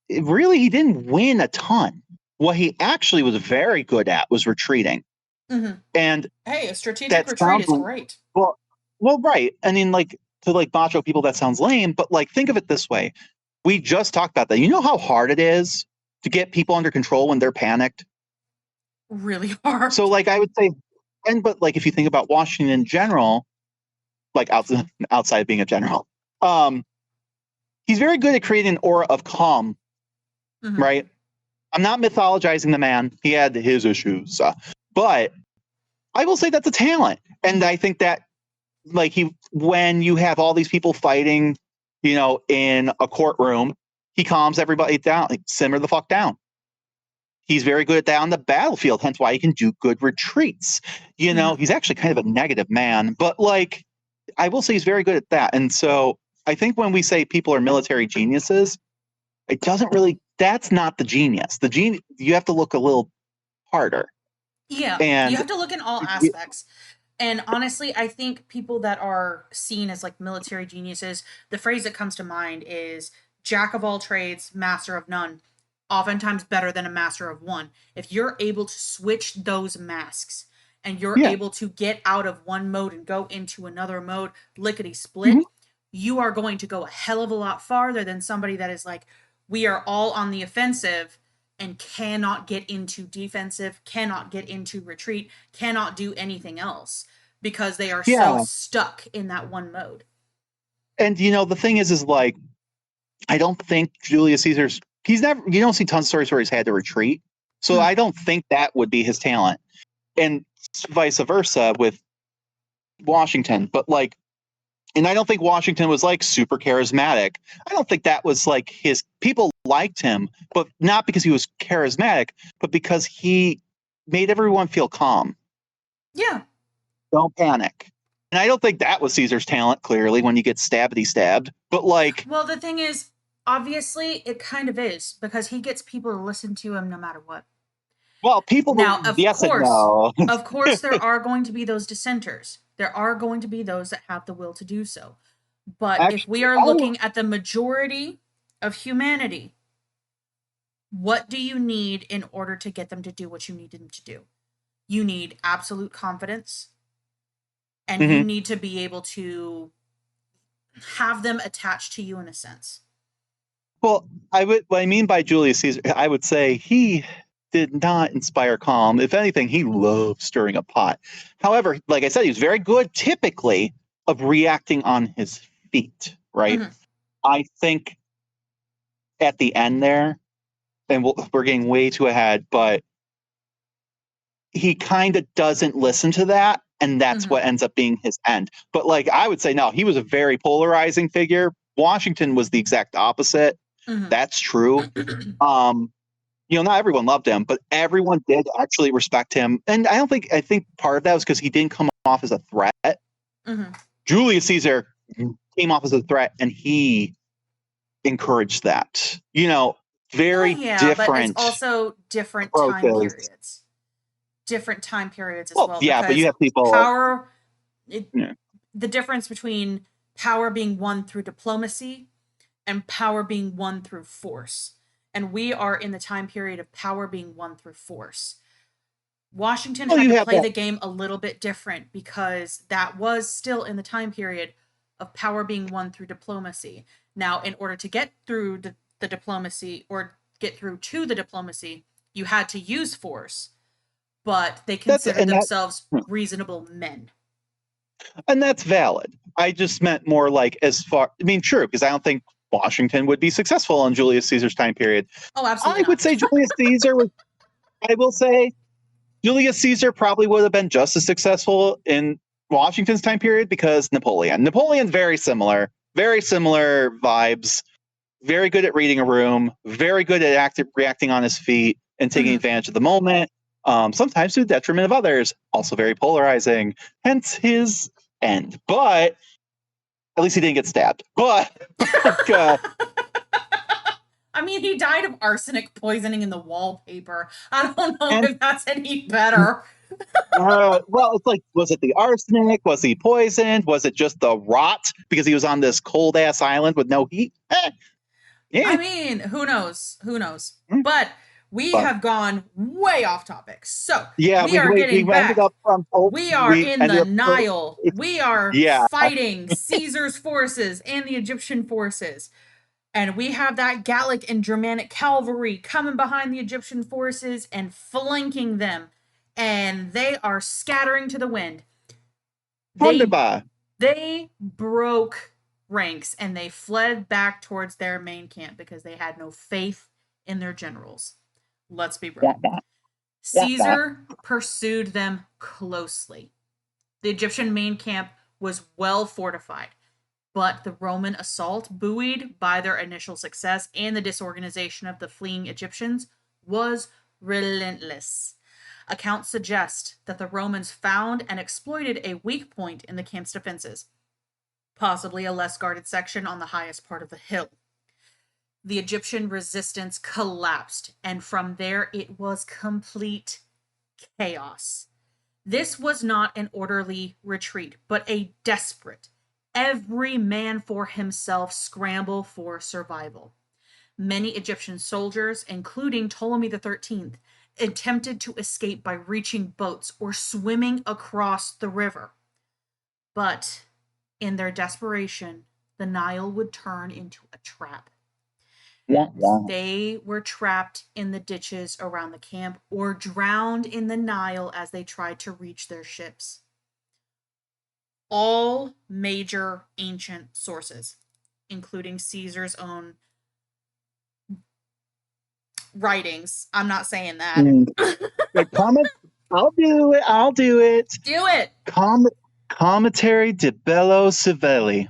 Really, he didn't win a ton. What he actually was very good at was retreating.
Mm-hmm.
And
hey, a strategic retreat is great.
Well, right. I mean, like, to like macho people, that sounds lame, but like, think of it this way. We just talked about that. You know how hard it is to get people under control when they're panicked?
Really hard.
So like, I would say, but like, if you think about Washington in general, like outside of being a general, he's very good at creating an aura of calm, right? I'm not mythologizing the man. He had his issues, but I will say that's a talent. And I think that like when you have all these people fighting, in a courtroom, he calms everybody down, like simmer the fuck down. He's very good at that on the battlefield, hence why he can do good retreats. He's actually kind of a negative man, but like, I will say he's very good at that. And so I think when we say people are military geniuses, it doesn't really, that's not the genius. You have to look a little harder.
Yeah,
And
you have to look in all aspects. And honestly, I think people that are seen as like military geniuses, the phrase that comes to mind is jack of all trades, master of none. Oftentimes better than a master of one. If you're able to switch those masks and you're able to get out of one mode and go into another mode, lickety split, you are going to go a hell of a lot farther than somebody that is like, we are all on the offensive and cannot get into defensive, cannot get into retreat, cannot do anything else because they are so stuck in that one mode.
And the thing is like, I don't think Julius Caesar's, you don't see tons of stories where he's had to retreat. So I don't think that would be his talent. And vice versa with Washington. But like, And I don't think Washington was like super charismatic. I don't think that was like his people liked him, but not because he was charismatic, but because he made everyone feel calm.
Yeah.
Don't panic. And I don't think that was Caesar's talent, clearly, when you get stabbed. But like,
Well, the thing is, obviously, it kind of is because he gets people to listen to him no matter what.
well,
Now,
people, yes and no.
of course, there are going to be those dissenters. There are going to be those that have the will to do so. But if we
Actually,
are looking at the majority of humanity, what do you need in order to get them to do what you need them to do? You need absolute confidence, and you
mm-hmm.
need to be able to have them attached to you in a sense.
Well, what I mean by Julius Caesar, I would say he did not inspire calm. If anything, he loved stirring a pot. However, like I said, he was very good typically of reacting on his feet, right?
Mm-hmm.
I think at the end there, and we're getting way too ahead, but he kind of doesn't listen to that. And that's
Mm-hmm.
what ends up being his end. But like I would say, no, he was a very polarizing figure. Washington was the exact opposite.
Mm-hmm.
That's true. Not everyone loved him, but everyone did actually respect him. And I think part of that was because he didn't come off as a threat.
Mm-hmm.
Julius Caesar came off as a threat and he encouraged that.
Well,
Very
yeah, but it's
different
also different time
approaches.
periods. Different time periods as
Well,
well,
yeah, but you
because
have people.
power, it,
Yeah.
the difference between power being won through diplomacy and power being won through force. And we are in the time period of power being won through force. Washington
Well,
had
you
to
have
play
that.
the game a little bit different because that was still in the time period of power being won through diplomacy. Now, in order to get through the diplomacy or get through to the diplomacy, you had to use force, but they
That's
considered
and that
themselves reasonable men.
and that's valid. I just meant more like as far. I mean, true, because I don't think Washington would be successful in Julius Caesar's time period.
Oh, absolutely
I would
not.
say Julius Caesar was. I will say Julius Caesar probably would have been just as successful in Washington's time period because Napoleon. Napoleon's very similar vibes. Very good at reading a room. Very good at reacting on his feet and taking
Mm-hmm.
advantage of the moment. Sometimes to the detriment of others. Also very polarizing. Hence his end. But at least he didn't get stabbed. But uh,
I mean, he died of arsenic poisoning in the wallpaper. I don't know
and
if that's any better.
well, it's like, was it the arsenic? Was he poisoned? Was it just the rot because he was on this cold ass island with no heat?
I
Yeah.
mean, who knows? Who knows?
Mm,
But we
But
have gone way off topic. So
yeah,
we are
we
getting
ended
back.
up from
We are
we
in
ended
the
up
Nile. We are
yeah.
fighting Caesar's forces and the Egyptian forces. And we have that Gallic and Germanic cavalry coming behind the Egyptian forces and flanking them. And they are scattering to the wind. They
Wunderbar.
they broke ranks and they fled back towards their main camp because they had no faith in their generals. Let's be
Wah,
real.
wah, wah, wah.
Caesar pursued them closely. The Egyptian main camp was well fortified, but the Roman assault, buoyed by their initial success and the disorganization of the fleeing Egyptians, was relentless. Accounts suggest that the Romans found and exploited a weak point in the camp's defenses, possibly a less guarded section on the highest part of the hill. The Egyptian resistance collapsed, and from there it was complete chaos. This was not an orderly retreat, but a desperate, every man for himself scramble for survival. Many Egyptian soldiers, including Ptolemy XIII, attempted to escape by reaching boats or swimming across the river. But in their desperation, the Nile would turn into a trap.
Wah, wah.
They were trapped in the ditches around the camp or drowned in the Nile as they tried to reach their ships. All major ancient sources, including Caesar's own writings, I'm not saying that.
Mm. Comment. I'll do it.
Do it.
Comment. Commentary di Bello Civelli.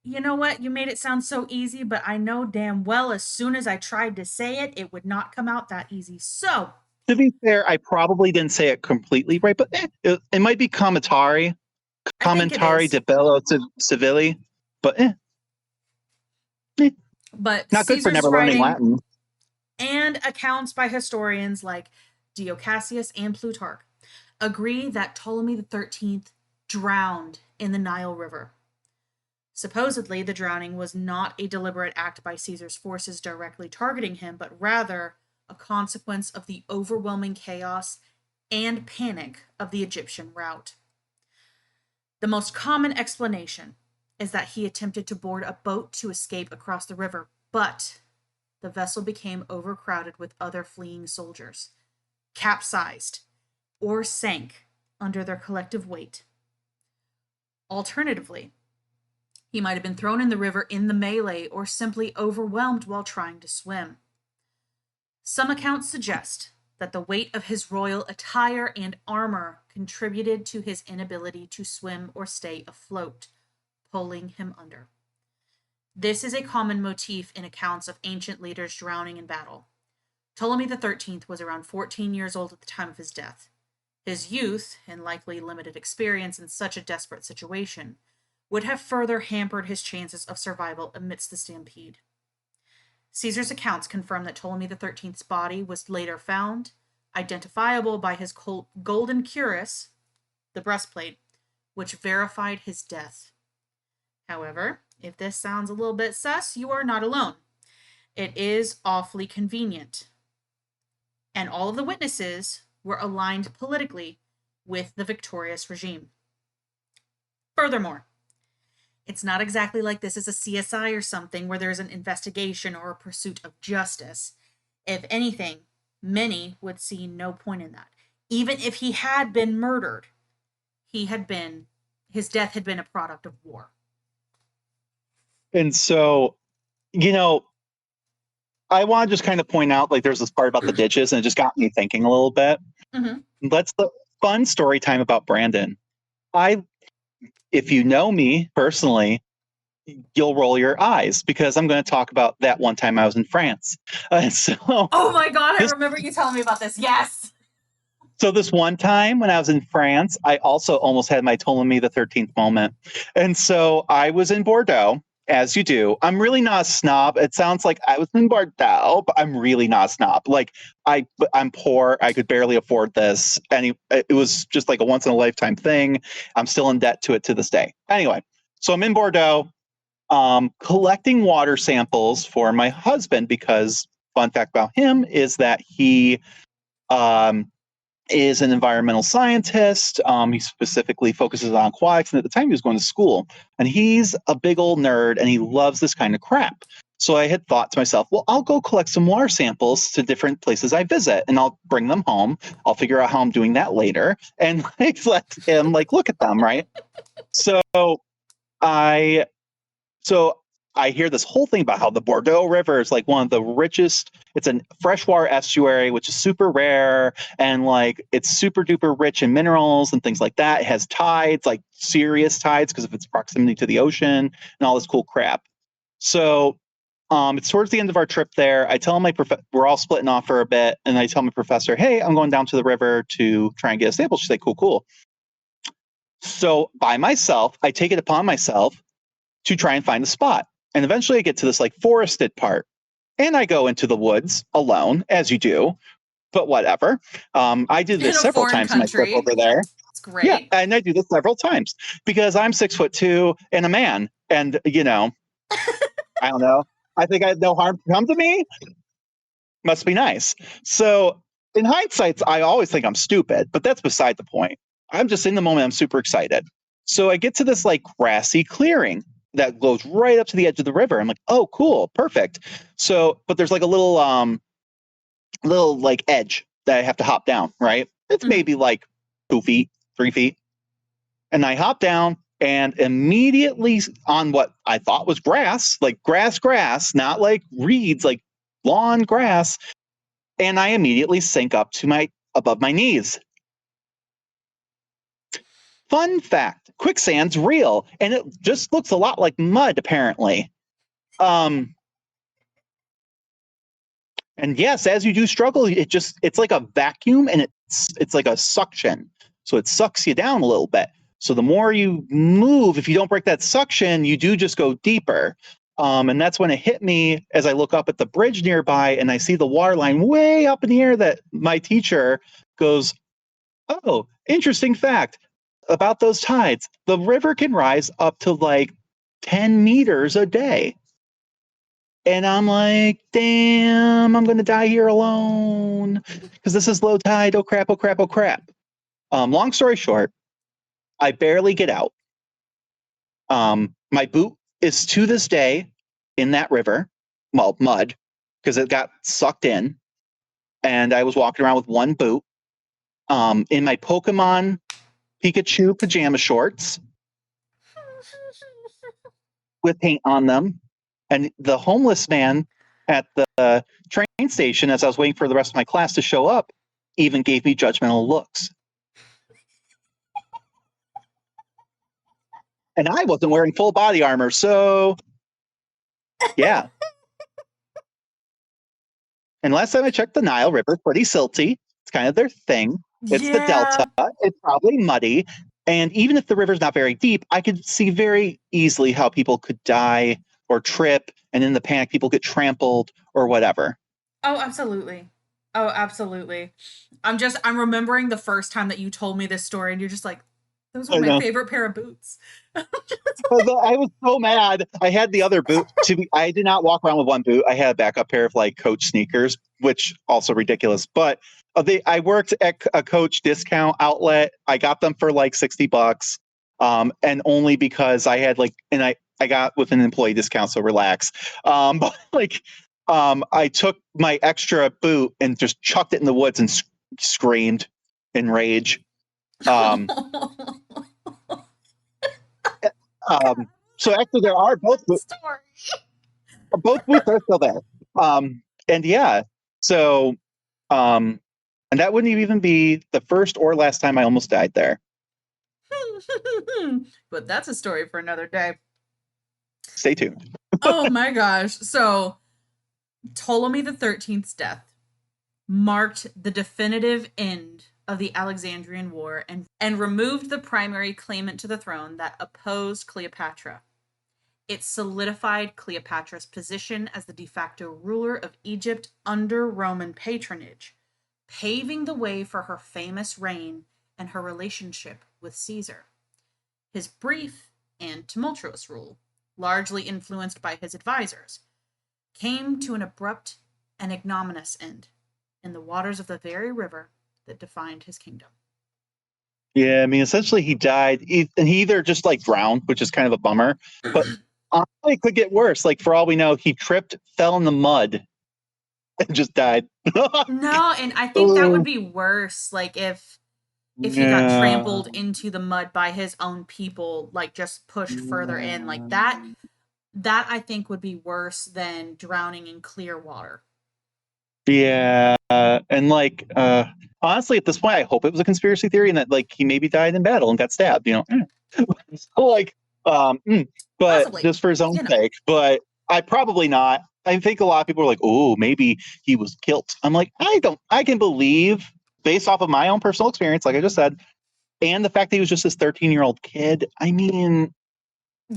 You know what? You made it sound so easy, but I know damn well as soon as I tried to say it, it would not come out that easy. So,
To be fair, I probably didn't say it completely right, but it might be commentary.
I think it
Commentary di
is.
Bello Civelli. But
But
not good for
Caesar's
never learning
writing
Latin.
and accounts by historians like Dio Cassius and Plutarch agree that Ptolemy XIII drowned in the Nile River. Supposedly, the drowning was not a deliberate act by Caesar's forces directly targeting him, but rather a consequence of the overwhelming chaos and panic of the Egyptian rout. The most common explanation is that he attempted to board a boat to escape across the river, but the vessel became overcrowded with other fleeing soldiers, capsized, or sank under their collective weight. Alternatively, he might have been thrown in the river in the melee or simply overwhelmed while trying to swim. Some accounts suggest that the weight of his royal attire and armor contributed to his inability to swim or stay afloat, pulling him under. This is a common motif in accounts of ancient leaders drowning in battle. Ptolemy XIII was around 14 years old at the time of his death. His youth, and likely limited experience in such a desperate situation, would have further hampered his chances of survival amidst the stampede. Caesar's accounts confirm that Ptolemy XIII's body was later found, identifiable by his golden cuirass, the breastplate, which verified his death. However, if this sounds a little bit sus, you are not alone. It is awfully convenient. And all of the witnesses were aligned politically with the victorious regime. Furthermore, it's not exactly like this is a CSI or something where there's an investigation or a pursuit of justice. If anything, many would see no point in that. Even if he had been murdered, his death had been a product of war.
And so, I want to just kind of point out, like, there's this part about the ditches, and it just got me thinking a little bit.
Mm-hmm.
Let's the fun story time about Brandon. If you know me personally, you'll roll your eyes because I'm going to talk about that one time I was in France.
Oh my God, I remember you telling me about this. Yes.
So this one time when I was in France, I also almost had my Ptolemy the 13th moment. And so I was in Bordeaux, as you do. I'm really not a snob. It sounds like I was in Bordeaux, but I'm really not a snob. Like I'm poor. I could barely afford this. And it was just like a once in a lifetime thing. I'm still in debt to it to this day. Anyway, so I'm in Bordeaux, collecting water samples for my husband because fun fact about him is that he is an environmental scientist. He specifically focuses on aquatics, and at the time he was going to school. And he's a big old nerd, and he loves this kind of crap. So I had thought to myself, well, I'll go collect some water samples to different places I visit, and I'll bring them home. I'll figure out how I'm doing that later, and let him look at them, right? So I so I hear this whole thing about how the Bordeaux River is like one of the richest. It's a freshwater estuary, which is super rare, and it's super duper rich in minerals and things like that. It has tides, like serious tides, because of its proximity to the ocean and all this cool crap. So it's towards the end of our trip there. I tell my we're all splitting off for a bit, and I tell my professor, "Hey, I'm going down to the river to try and get a sample." She's like, "Cool, cool." So by myself, I take it upon myself to try and find a spot. And eventually I get to this forested part, and I go into the woods alone, as you do, but whatever. I did
In
this
a
several
foreign
times in my trip
country.
over there.
It's
Yeah,
great.
and I do this several times because I'm 6'2" and a man, and I don't know. I think I had no harm come to me. Must be nice. So in hindsight, I always think I'm stupid, but that's beside the point. I'm just in the moment. I'm super excited. So I get to this grassy clearing that goes right up to the edge of the river. I'm like, oh, cool, perfect. So, but there's a little edge that I have to hop down, right? It's maybe 2 feet, 3 feet. And I hop down, and immediately on what I thought was grass, grass, not reeds, lawn grass. And I immediately sink up to above my knees. Fun fact, quicksand's real, and it just looks a lot like mud, apparently. And yes, as you do struggle, it's like a vacuum, and it's like a suction. So it sucks you down a little bit. So the more you move, if you don't break that suction, you do just go deeper. And that's when it hit me as I look up at the bridge nearby and I see the water line way up in the air that my teacher goes, "Oh, interesting fact about those tides. The river can rise up to like 10 meters a day." And I'm like, damn, I'm going to die here alone because this is low tide. Oh, crap, oh, crap, oh, crap. Long story short, I barely get out. My boot is to this day in that river, well, mud, because it got sucked in. And I was walking around with one boot in my Pokemon Pikachu pajama shorts with paint on them. And the homeless man at the train station, as I was waiting for the rest of my class to show up, even gave me judgmental looks. And I wasn't wearing full body armor, so yeah. And last time I checked, the Nile River, pretty silty. It's kind of their thing. It's the Delta. It's probably muddy. And even if the river's not very deep, I could see very easily how people could die or trip, and in the panic, people get trampled or whatever.
Oh, absolutely. Oh, absolutely. I'm remembering the first time that you told me this story and you're just like, those were
I
my
know.
favorite pair of boots.
I was so mad. I had the other boot. I did not walk around with one boot. I had a backup pair of like Coach sneakers, which also ridiculous. But I worked at a Coach discount outlet. I got them for like $60, and only because I had I got with an employee discount, so relax. But I took my extra boot and just chucked it in the woods and screamed in rage. Um, so actually, there are both boots are still there. And yeah, so and that wouldn't even be the first or last time I almost died there.
But that's a story for another day.
Stay tuned.
Oh my gosh. So Ptolemy the 13th's death marked the definitive end of the Alexandrian War and removed the primary claimant to the throne that opposed Cleopatra. It solidified Cleopatra's position as the de facto ruler of Egypt under Roman patronage, paving the way for her famous reign and her relationship with Caesar. His brief and tumultuous rule, largely influenced by his advisors, came to an abrupt and ignominious end in the waters of the very river that defined his kingdom.
Yeah, I mean, essentially he died, and he either just like drowned, which is kind of a bummer, but honestly, it could get worse. Like for all we know, he tripped, fell in the mud, and just died.
No, and I think that would be worse. Like if he got trampled into the mud by his own people, like just pushed further in, like that I think would be worse than drowning in clear water.
Yeah, and honestly, at this point, I hope it was a conspiracy theory and that like he maybe died in battle and got stabbed. So, but
Possibly.
just for his own sake. But I probably not. I think a lot of people are like, oh, maybe he was killed. I'm like, I can believe based off of my own personal experience, like I just said, and the fact that he was just this 13-year-old kid. I mean,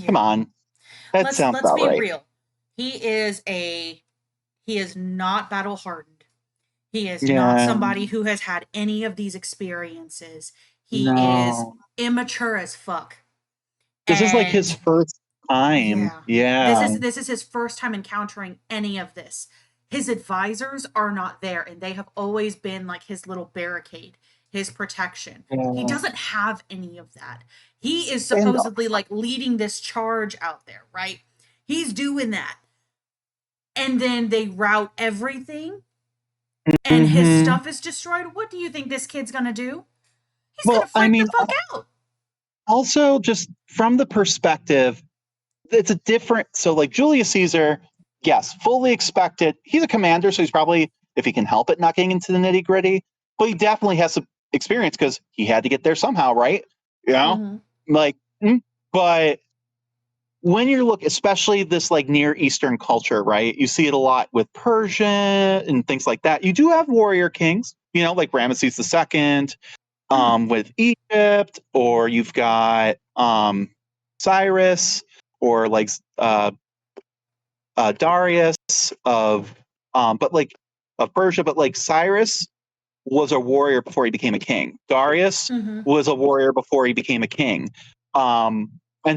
come on. That sounds
let's
about
be
right.
real. He is not battle hardened. He is not somebody who has had any of these experiences. He is immature as fuck.
This is like his first time. Yeah.
This is his first time encountering any of this. His advisors are not there, and they have always been like his little barricade, his protection. Yeah. He doesn't have any of that. He is supposedly like leading this charge out there, right? He's doing that. And then they rout everything and his stuff is destroyed. What do you think this kid's gonna do? He's gonna freak the fuck out.
Also, just from the perspective, it's a different. So, like Julius Caesar, yes, fully expected. He's a commander, so he's probably, if he can help it, not getting into the nitty gritty. But he definitely has some experience because he had to get there somehow, right? You know,
Mm-hmm.
like, but when you look, especially this like Near Eastern culture, right? You see it a lot with Persia and things like that. You do have warrior kings, you know, like Ramesses II, with Egypt, or you've got Cyrus, or like Darius but like of Persia, but like Cyrus was a warrior before he became a king. Darius
Mm-hmm.
was a warrior before he became a king. And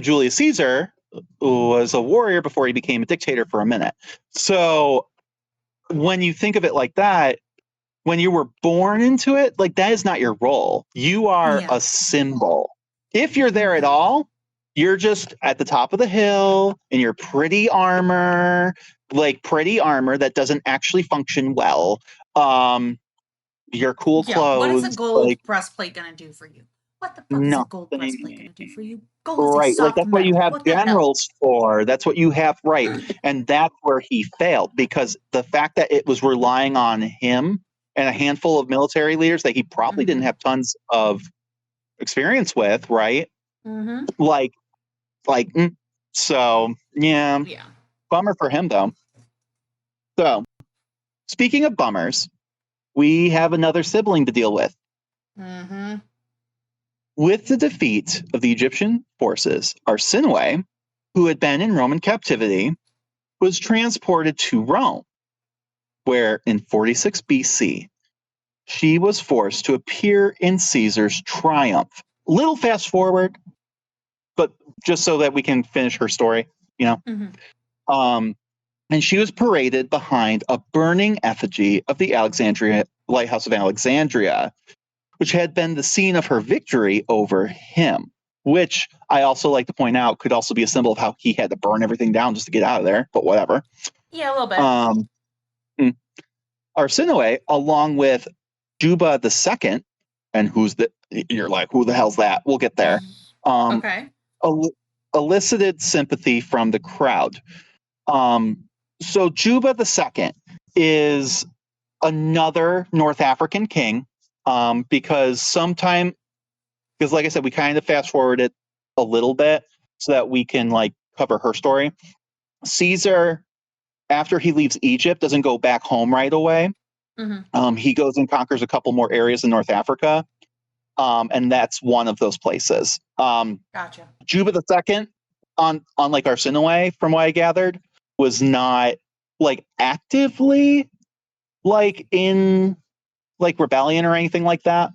Julius Caesar was a warrior before he became a dictator for a minute. So when you think of it like that, when you were born into it, like that is not your role. You are
Yeah.
a symbol. If you're there at
Mm-hmm.
all, you're just at the top of the hill in your pretty armor, like pretty armor that doesn't actually function well. Your cool
Yeah. What is a
clothes,
gold
like
breastplate gonna do for you? What the fuck is a gold breastplate
nothing.
gonna do for you? Gold is a
Right. Like
soft
that's what you
metal.
have
What the hell?
generals for. That's what you have, right. And that's where he failed, because the fact that it was relying on him and a handful of military leaders that he probably didn't
Mm-hmm.
have tons of experience with, right?
Mm-hmm.
Like, like, so yeah,
Yeah.
bummer for him though. So speaking of bummers, we have another sibling to deal with.
Mm-hmm.
With the defeat of the Egyptian forces, Arsinoe, who had been in Roman captivity, was transported to Rome, where in 46 BC, she was forced to appear in Caesar's triumph. Little fast forward, but just so that we can finish her story, you know.
Mm-hmm.
Um, and she was paraded behind a burning effigy of the Alexandria Lighthouse of Alexandria, which had been the scene of her victory over him. Which I also like to point out could also be a symbol of how he had to burn everything down just to get out of there. But whatever.
Yeah, a little bit.
Um, Arsinoe, along with Juba II, and you're like, who the hell's that? We'll get there. Um,
Okay.
elicited sympathy from the crowd. So Juba II is another North African king, because like I said, we kind of fast forward it a little bit so that we can like cover her story. Caesar, after he leaves Egypt, doesn't go back home right away.
Mm-hmm.
He goes and conquers a couple more areas in North Africa, and that's one of those places.
Gotcha.
Juba II, on like Arsinoe, from what I gathered, was not like actively like in like rebellion or anything like that.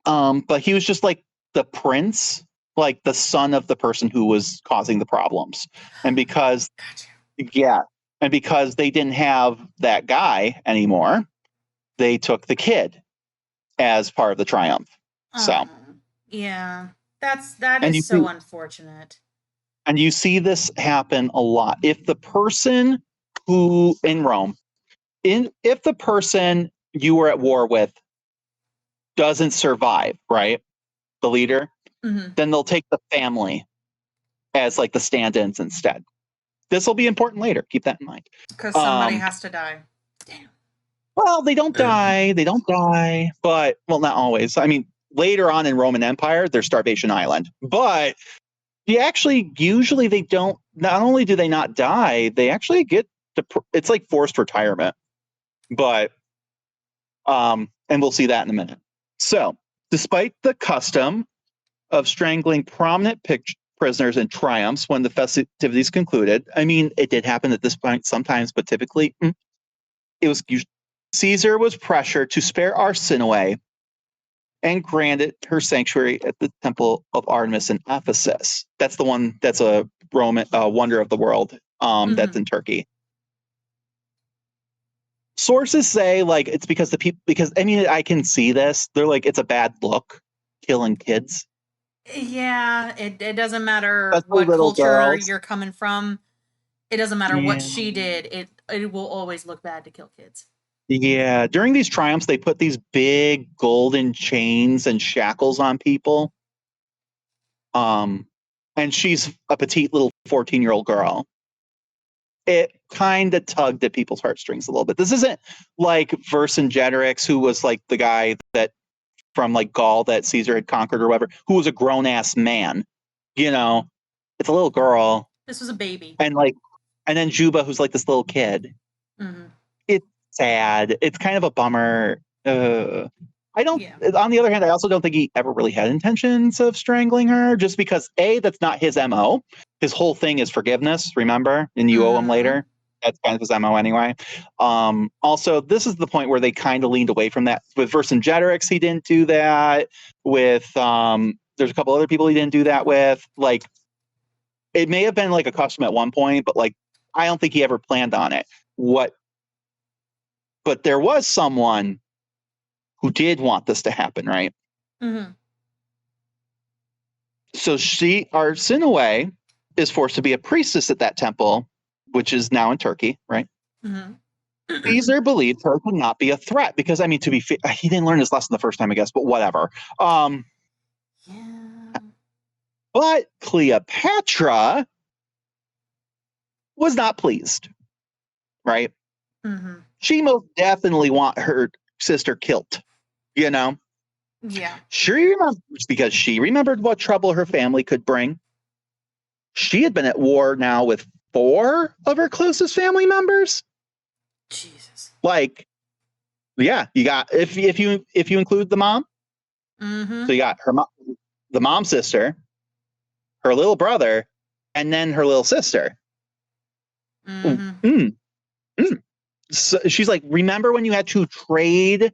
But he was just like the prince, like the son of the person who was causing the problems, and because
Gotcha.
yeah, and because they didn't have that guy anymore, they took the kid as part of the triumph. So,
Oh, yeah. That
and
is
you
so
see,
unfortunate.
and you see this happen a lot. If the person who in Rome, if the person you were at war with doesn't survive, right, the leader,
Mm-hmm.
then they'll take the family as like the stand-ins instead. This will be important later. Keep that in mind.
Because somebody
Um,
has to die. Damn.
well, they don't die. They don't die, but well, not always. I mean, later on in Roman Empire, there's Starvation Island, but you actually usually they don't. Not only do they not die, they actually get it's like forced retirement. But and we'll see that in a minute. So, despite the custom of strangling prominent prisoners in triumphs when the festivities concluded, I mean, it did happen at this point sometimes, but typically it was Caesar was pressured to spare Arsinoe and granted her sanctuary at the Temple of Artemis in Ephesus. That's the one that's a Roman wonder of the world. That's
Mm-hmm.
in Turkey. Sources say like it's because the people, because I mean I can see this. They're like it's a bad look killing kids,
Yeah, it doesn't matter
especially
what
little
culture
girls.
you're coming from. It doesn't matter what
Yeah.
she did. It will always look bad to kill kids.
Yeah, during these triumphs, they put these big golden chains and shackles on people. Um, and she's a petite little 14-year-old girl. It kind of tugged at people's heartstrings a little bit. This isn't like Vercingetorix, who was like the guy that from like Gaul that Caesar had conquered or whatever, who was a grown ass man. You know, it's a little girl.
This was a baby.
And then Juba, who's like this little kid.
Mm-hmm.
It's sad. It's kind of a bummer. I don't.
Yeah.
On the other hand, I also don't think he ever really had intentions of strangling her, just because that's not his MO. His whole thing is forgiveness. Remember, and you owe him later. That's kind of his MO anyway. Also, this is the point where they kind of leaned away from that. With Vercingetorix, he didn't do that. With there's a couple other people he didn't do that with. Like, it may have been like a custom at one point, but like I don't think he ever planned on it. But there was someone who did want this to happen, right?
Mm-hmm.
So Arsinoe, is forced to be a priestess at that temple, which is now in Turkey, right?
Mm-hmm.
Caesar believed her to not be a threat because, I mean, to be fair, he didn't learn his lesson the first time, I guess, but whatever.
Yeah.
But Cleopatra was not pleased, right?
Mm-hmm.
She most definitely want her sister killed, you know?
Yeah.
She remembers because she remembered what trouble her family could bring. She had been at war now with 4 of her closest family members.
Jesus.
Like, yeah, you got if you include the mom,
Mm-hmm.
so you got her mom, the mom's sister, her little brother, and then her little sister.
Mm-hmm.
So she's like, remember when you had to trade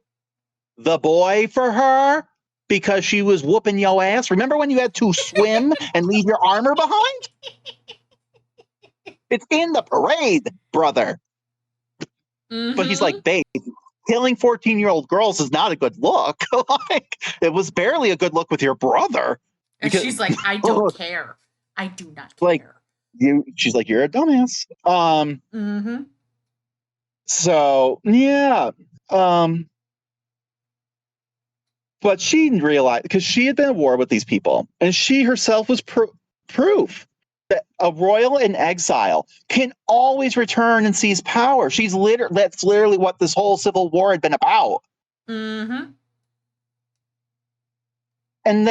the boy for her because she was whooping your ass? Remember when you had to swim and leave your armor behind? It's in the parade, brother.
Mm-hmm.
But he's like, babe, killing 14-year-old girls is not a good look. Like, it was barely a good look with your brother.
And she's like, I don't care. I do not care.
Like, she's like, you're a dumbass.
Mm-hmm.
So yeah. But she didn't realize, because she had been at war with these people, and she herself was proof that a royal in exile can always return and seize power. That's literally what this whole civil war had been about.
Mm-hmm.
And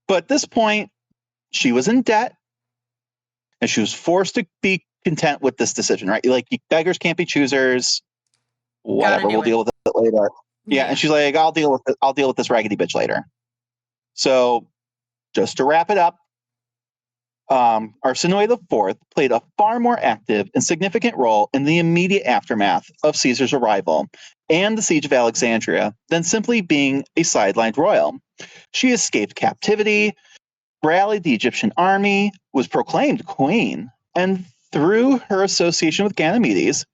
but at this point, she was in debt, and she was forced to be content with this decision, right? Like, beggars can't be choosers. Whatever, we'll deal with it later. Yeah, and she's like, I'll deal with this raggedy bitch later. So, just to wrap it up, Arsinoe IV played a far more active and significant role in the immediate aftermath of Caesar's arrival and the siege of Alexandria than simply being a sidelined royal. She escaped captivity, rallied the Egyptian army, was proclaimed queen, and through her association with Ganymedes,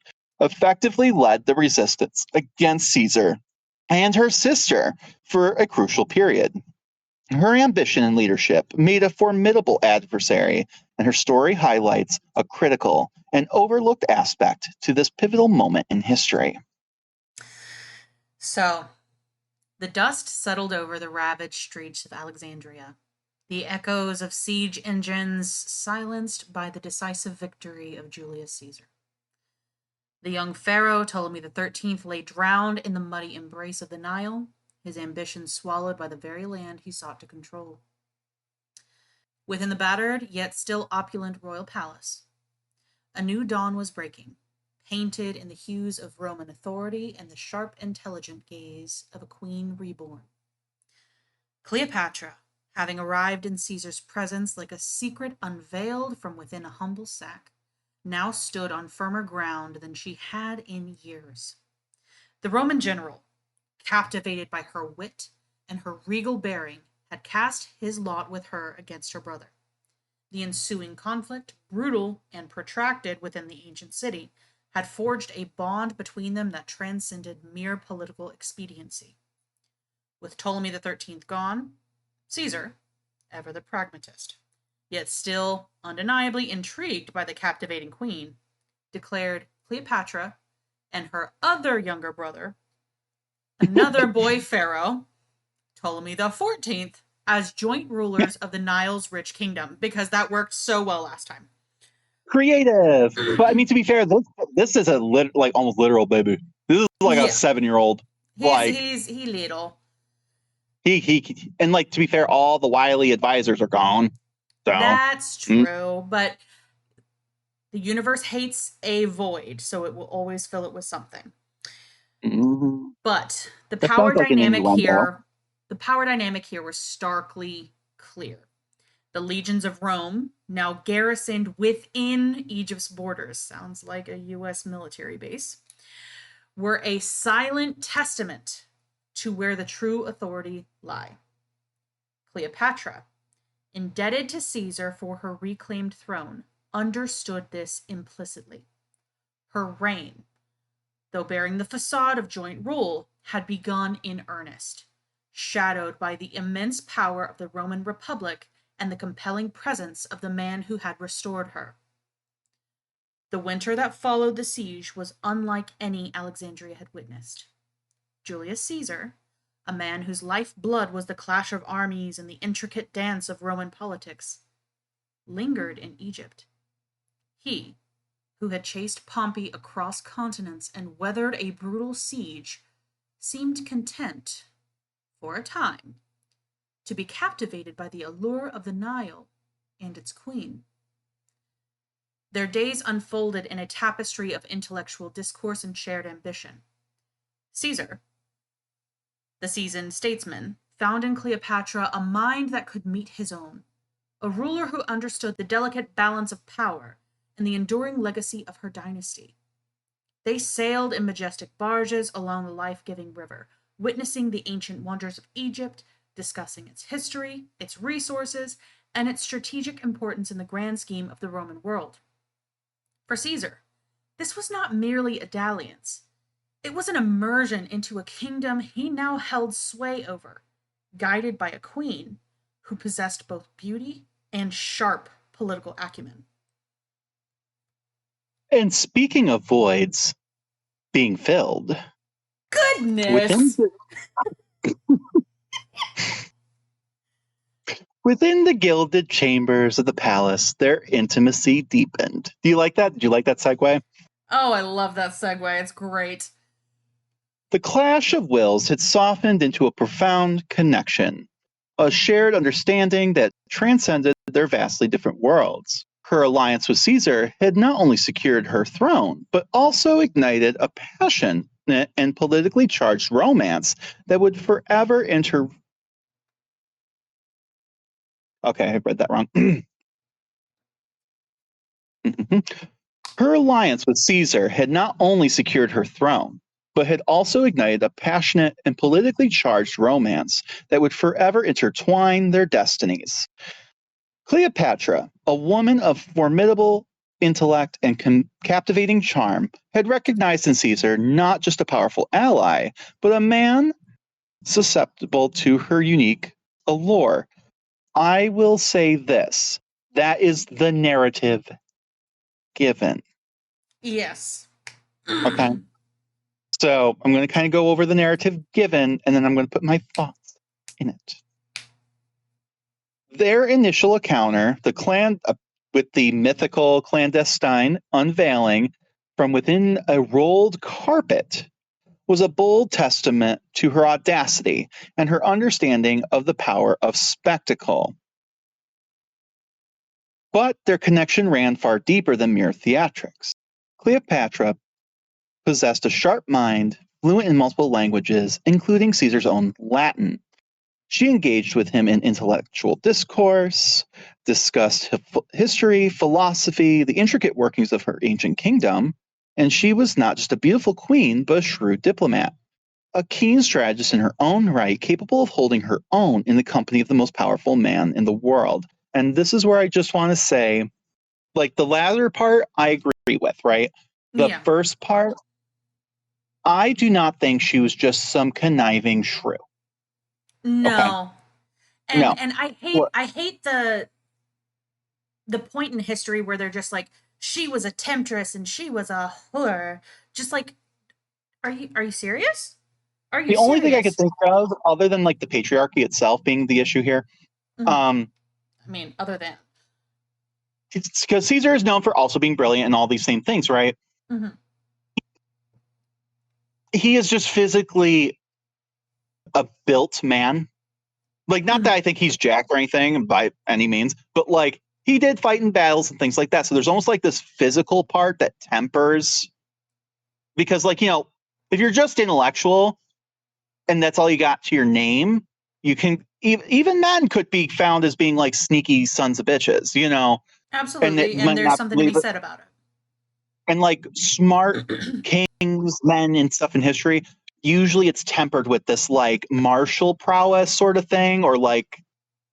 effectively led the resistance against Caesar and her sister for a crucial period. Her ambition and leadership made a formidable adversary, and her story highlights a critical and overlooked aspect to this pivotal moment in history.
So, the dust settled over the ravaged streets of Alexandria, the echoes of siege engines silenced by the decisive victory of Julius Caesar. The young pharaoh, Ptolemy XIII, lay drowned in the muddy embrace of the Nile, his ambitions swallowed by the very land he sought to control. Within the battered, yet still opulent royal palace, a new dawn was breaking, painted in the hues of Roman authority and the sharp, intelligent gaze of a queen reborn. Cleopatra, having arrived in Caesar's presence like a secret unveiled from within a humble sack, now stood on firmer ground than she had in years. The Roman general, captivated by her wit and her regal bearing, had cast his lot with her against her brother. The ensuing conflict, brutal and protracted within the ancient city, had forged a bond between them that transcended mere political expediency. With Ptolemy XIII gone, Caesar, ever the pragmatist, yet still undeniably intrigued by the captivating queen, declared Cleopatra and her other younger brother, another boy pharaoh, Ptolemy XIV, as joint rulers of the Nile's rich kingdom, because that worked so well last time.
Creative. But I mean, to be fair, this is almost literal baby. This is like a 7-year-old.
He's little.
He and like to be fair, all the wily advisors are gone. So
That's true, but the universe hates a void, so it will always fill it with something. But the
that
power
sounds like an
dynamic
innuendo.
here, the power dynamic here was starkly clear. The legions of Rome, now garrisoned within Egypt's borders, sounds like a US military base, were a silent testament to where the true authority lie. Cleopatra, indebted to Caesar for her reclaimed throne, understood this implicitly. Her reign, though bearing the facade of joint rule, had begun in earnest, shadowed by the immense power of the Roman Republic and the compelling presence of the man who had restored her. The winter that followed the siege was unlike any Alexandria had witnessed. Julius Caesar, a man whose life-blood was the clash of armies and the intricate dance of Roman politics, lingered in Egypt. He, who had chased Pompey across continents and weathered a brutal siege, seemed content, for a time, to be captivated by the allure of the Nile and its queen. Their days unfolded in a tapestry of intellectual discourse and shared ambition. Caesar, the seasoned statesman, found in Cleopatra a mind that could meet his own, a ruler who understood the delicate balance of power and the enduring legacy of her dynasty. They sailed in majestic barges along the life-giving river, witnessing the ancient wonders of Egypt, discussing its history, its resources, and its strategic importance in the grand scheme of the Roman world. For Caesar, this was not merely a dalliance. It was an immersion into a kingdom he now held sway over, guided by a queen who possessed both beauty and sharp political acumen.
And speaking of voids being filled, within
Goodness!
the, within the gilded chambers of the palace, their intimacy deepened. Do you like that? Did you like that segue?
Oh, I love that segue. It's great.
The clash of wills had softened into a profound connection, a shared understanding that transcended their vastly different worlds. Her alliance with Caesar had not only secured her throne, but also ignited a passionate and politically charged romance that would forever enter. Okay, I read that wrong. Her alliance with Caesar had not only secured her throne, but had also ignited a passionate and politically charged romance that would forever intertwine their destinies. Cleopatra, a woman of formidable intellect and captivating charm, had recognized in Caesar not just a powerful ally, but a man susceptible to her unique allure. I will say this: that is the narrative given.
Yes.
Okay. So I'm going to kind of go over the narrative given, and then I'm going to put my thoughts in it. Their initial encounter, the clan with the mythical clandestine unveiling from within a rolled carpet, was a bold testament to her audacity and her understanding of the power of spectacle. But their connection ran far deeper than mere theatrics. Cleopatra possessed a sharp mind, fluent in multiple languages, including Caesar's own Latin. She engaged with him in intellectual discourse, discussed history, philosophy, the intricate workings of her ancient kingdom, and she was not just a beautiful queen, but a shrewd diplomat, a keen strategist in her own right, capable of holding her own in the company of the most powerful man in the world. And this is where I just want to say, like, the latter part, I agree with, right? The
Yeah.
first part, I do not think she was just some conniving shrew. Okay.
No. And
No.
and
What
I hate the point in history where they're just like, she was a temptress and she was a whore. Just like, are you serious? Are you
the only thing I could
serious?
think of, other than like the patriarchy itself being the issue here,
Mm-hmm.
um,
I mean, other than.
it's because Caesar is known for also being brilliant and all these same things, right?
Mm-hmm.
He is just physically a built man. Like, not that I think he's jacked or anything by any means, but like he did fight in battles and things like that. So there's almost like this physical part that tempers, because like, if you're just intellectual and that's all you got to your name, you can even men could be found as being like sneaky sons of bitches, and it
Absolutely. And
might
there's
not
something to be
believe it.
said about
And like smart
it.
kings, men, and stuff in history, usually it's tempered with this like martial prowess sort of thing, or like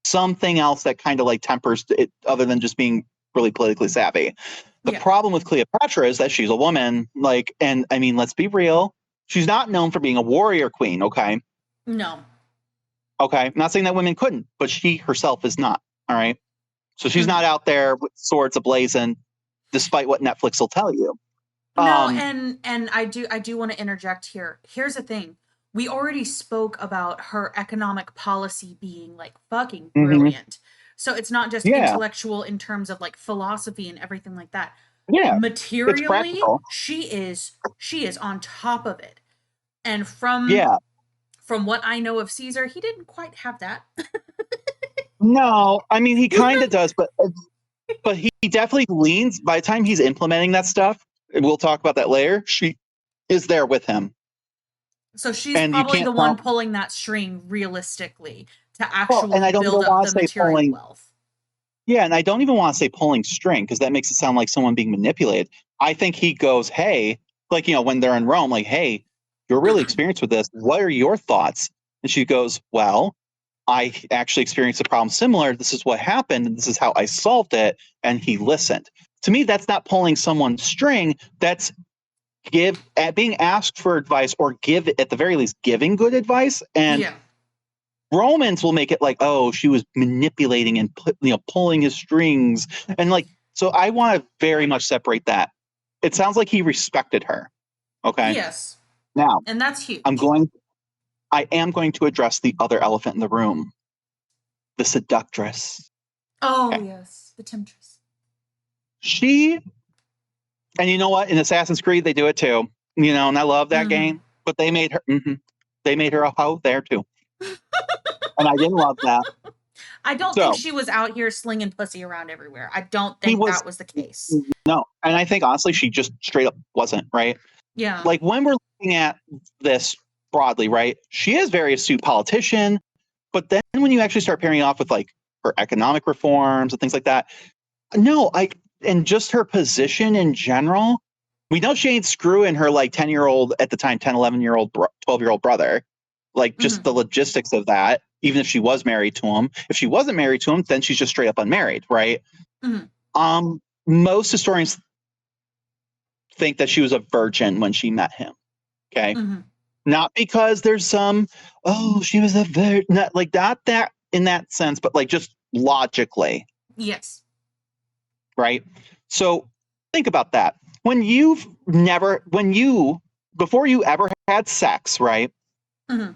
something else that kind of like tempers it, other than just being really politically savvy. The
Yeah.
problem with Cleopatra is that she's a woman, like, and I mean, let's be real, she's not known for being a warrior queen. Okay,
No.
I'm not saying that women couldn't, but she herself is not. All right, so she's
Mhm.
not out there with swords ablazing, despite what Netflix will tell you.
No,
Um,
and I do want to interject here. Here's the thing. We already spoke about her economic policy being like fucking
mhm,
brilliant. So it's not just
yeah,
intellectual in terms of like philosophy and everything like that.
yeah, it's
Materially,
practical.
she is on top of it. And from
Yeah,
from what I know of Caesar, he didn't quite have that.
no, I mean he kind of does, but he definitely leans. By the time he's implementing that stuff, and we'll talk about that later, she is there with him,
So she's
and you
probably
can't
the one
tell.
pulling that string realistically to
Well, and
actually
I don't even
build up
want to
the
say
material
pulling.
wealth.
Yeah, and I don't even want to say pulling string, because that makes it sound like someone being manipulated. I think he goes, hey, like, when they're in Rome, like, hey, you're really experienced with this. What are your thoughts? And she goes, well, I actually experienced a problem similar. This is what happened, and this is how I solved it. And he listened. To me, that's not pulling someone's string. That's being asked for advice, or give, at the very least, giving good advice. And
Yeah.
Romans will make it like, oh, she was manipulating and pulling his strings, and like, so I want to very much separate that. It sounds like he respected her. Okay,
Yes.
now
And that's
I'm
huge.
going. I am going to address the other elephant in the room, the seductress.
Oh,
Okay,
yes. The temptress.
she, and you know what? In Assassin's Creed, they do it too. And I love that
Mm-hmm.
game, but they made her. They made her a hoe there too, and I didn't love that.
I don't think
So
she was out here slinging pussy around everywhere. I don't
he
think
was
that was the case.
no, and I think honestly, she just straight up wasn't right.
Yeah.
Like when we're looking at this broadly, right? She is a very astute politician, but then when you actually start pairing off with like her economic reforms and things like that, no, and just her position in general, we know she ain't screwing her like 10-year-old at the time, 10, 11-year-old, 12-year-old brother. Like just
Mm-hmm.
the logistics of that, even if she was married to him. If she wasn't married to him, then she's just straight up unmarried, right?
Mm-hmm.
Most historians think that she was a virgin when she met him. Okay.
Mm-hmm.
Not because there's some, oh, she was a virgin, not that in that sense, but like just logically,
Yes.
right? So think about that. Before you ever had sex, right?
Mm-hmm.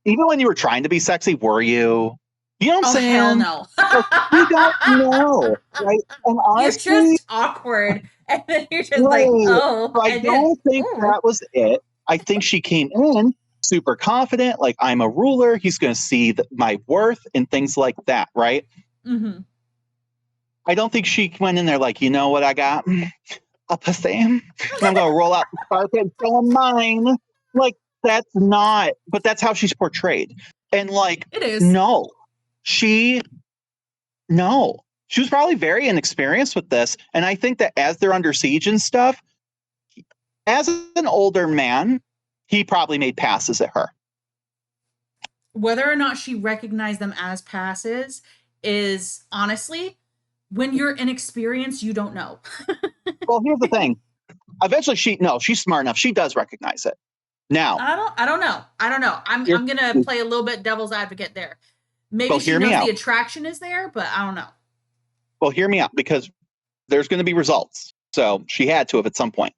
Even when you were trying to be sexy, were you? You know what I'm
Oh, hell
saying?
no.
Like, we don't know, right? And
You're
honestly,
just awkward. And then you're just like,
right.
oh,
So I
and then,
don't think
ooh.
that was it. I think she came in super confident, like I'm a ruler. He's going to see my worth and things like that, right?
Mm-hmm.
I don't think she went in there like, you know what I got? A pussy. And I'm going to roll out the carpet and show him mine. Like, that's not, but that's how she's portrayed. And like,
It is.
no, she, no. She was probably very inexperienced with this. And I think that as they're under siege and stuff, as an older man, he probably made passes at her.
Whether or not she recognized them as passes is honestly, when you're inexperienced, you don't know.
Well, here's the thing. Eventually, she's smart enough. She does recognize it. Now,
I don't know. I don't know. I'm
here's,
I'm gonna play a little bit devil's advocate there. Maybe
well,
she
hear me
knows the
out.
attraction is there, but I don't know.
Well, hear me out, because there's going to be results. So she had to have at some point.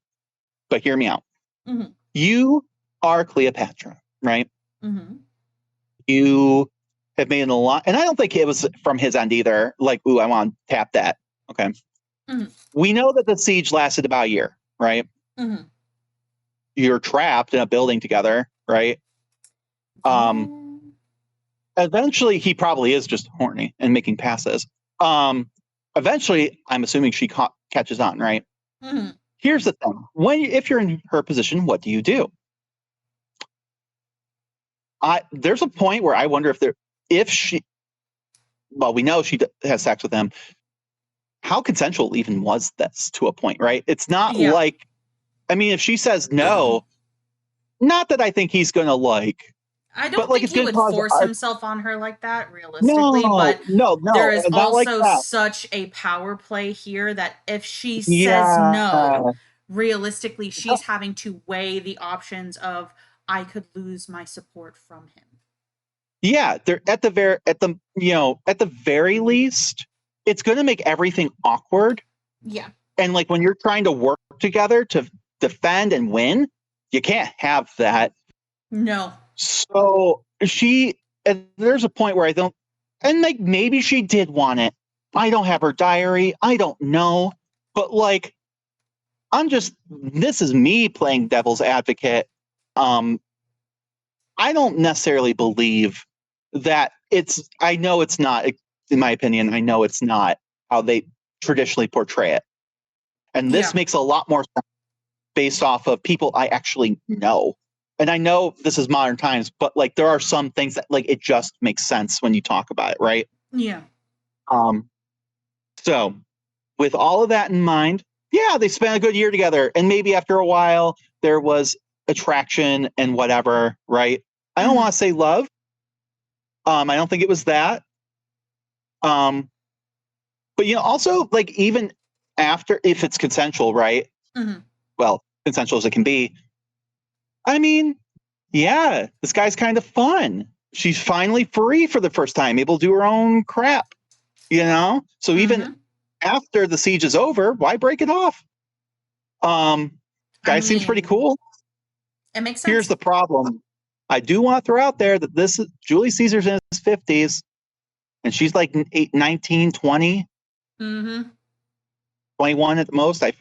But hear me out.
Mm-hmm.
You are Cleopatra, right?
Mm-hmm.
You have made a lot, and I don't think it was from his end either. Like, ooh, I want to tap that. Okay.
Mm-hmm.
We know that the siege lasted about a year, right?
Mm-hmm.
You're trapped in a building together, right? Um,
Yeah.
eventually he probably is just horny and making passes. Eventually, I'm assuming she catches on, right?
Mm-hmm.
Here's the thing: if you're in her position, what do you do? There's a point where I wonder if she, well, we know she has sex with him. How consensual even was this to a point, right? It's not
Yeah.
like, I mean, if she says no, not that I think he's gonna
I
but
don't
like
think
it's
he
gonna
would
cause
force himself on her like that, realistically,
no,
but
no,
there
no,
is
not like
also
that.
such a power play here that if she says no,
Yeah,
realistically, she's having to weigh the options of I could lose my support from him.
yeah. They're at the very least, it's gonna make everything awkward.
Yeah.
And like when you're trying to work together to defend and win, you can't have that.
No.
So there's a point where I don't, and like maybe she did want it. I don't have her diary. I don't know. But like, this is me playing devil's advocate. Um, I don't necessarily believe that I know it's not, in my opinion, I know it's not how they traditionally portray it. And this
Yeah.
makes a lot more sense based off of people I actually know. And I know this is modern times, but like there are some things that like it just makes sense when you talk about it, right?
Yeah.
Um, so with all of that in mind, yeah, they spent a good year together, and maybe after a while there was attraction and whatever, right? I don't
Mm-hmm.
want to say love. I don't think it was that. Um, but also like even after, if it's consensual, right?
Mm-hmm.
Well, consensual as it can be. I mean, yeah, this guy's kind of fun. She's finally free for the first time, able to do her own crap, So even
Mm-hmm.
after the siege is over, why break it off?
I
Guy seems pretty
mean,
cool.
it makes
Here's
sense.
the problem. I do want to throw out there that this is Julius Caesar's in his 50s, and she's like 19, 20,
Mm-hmm.
21 at the most. I'm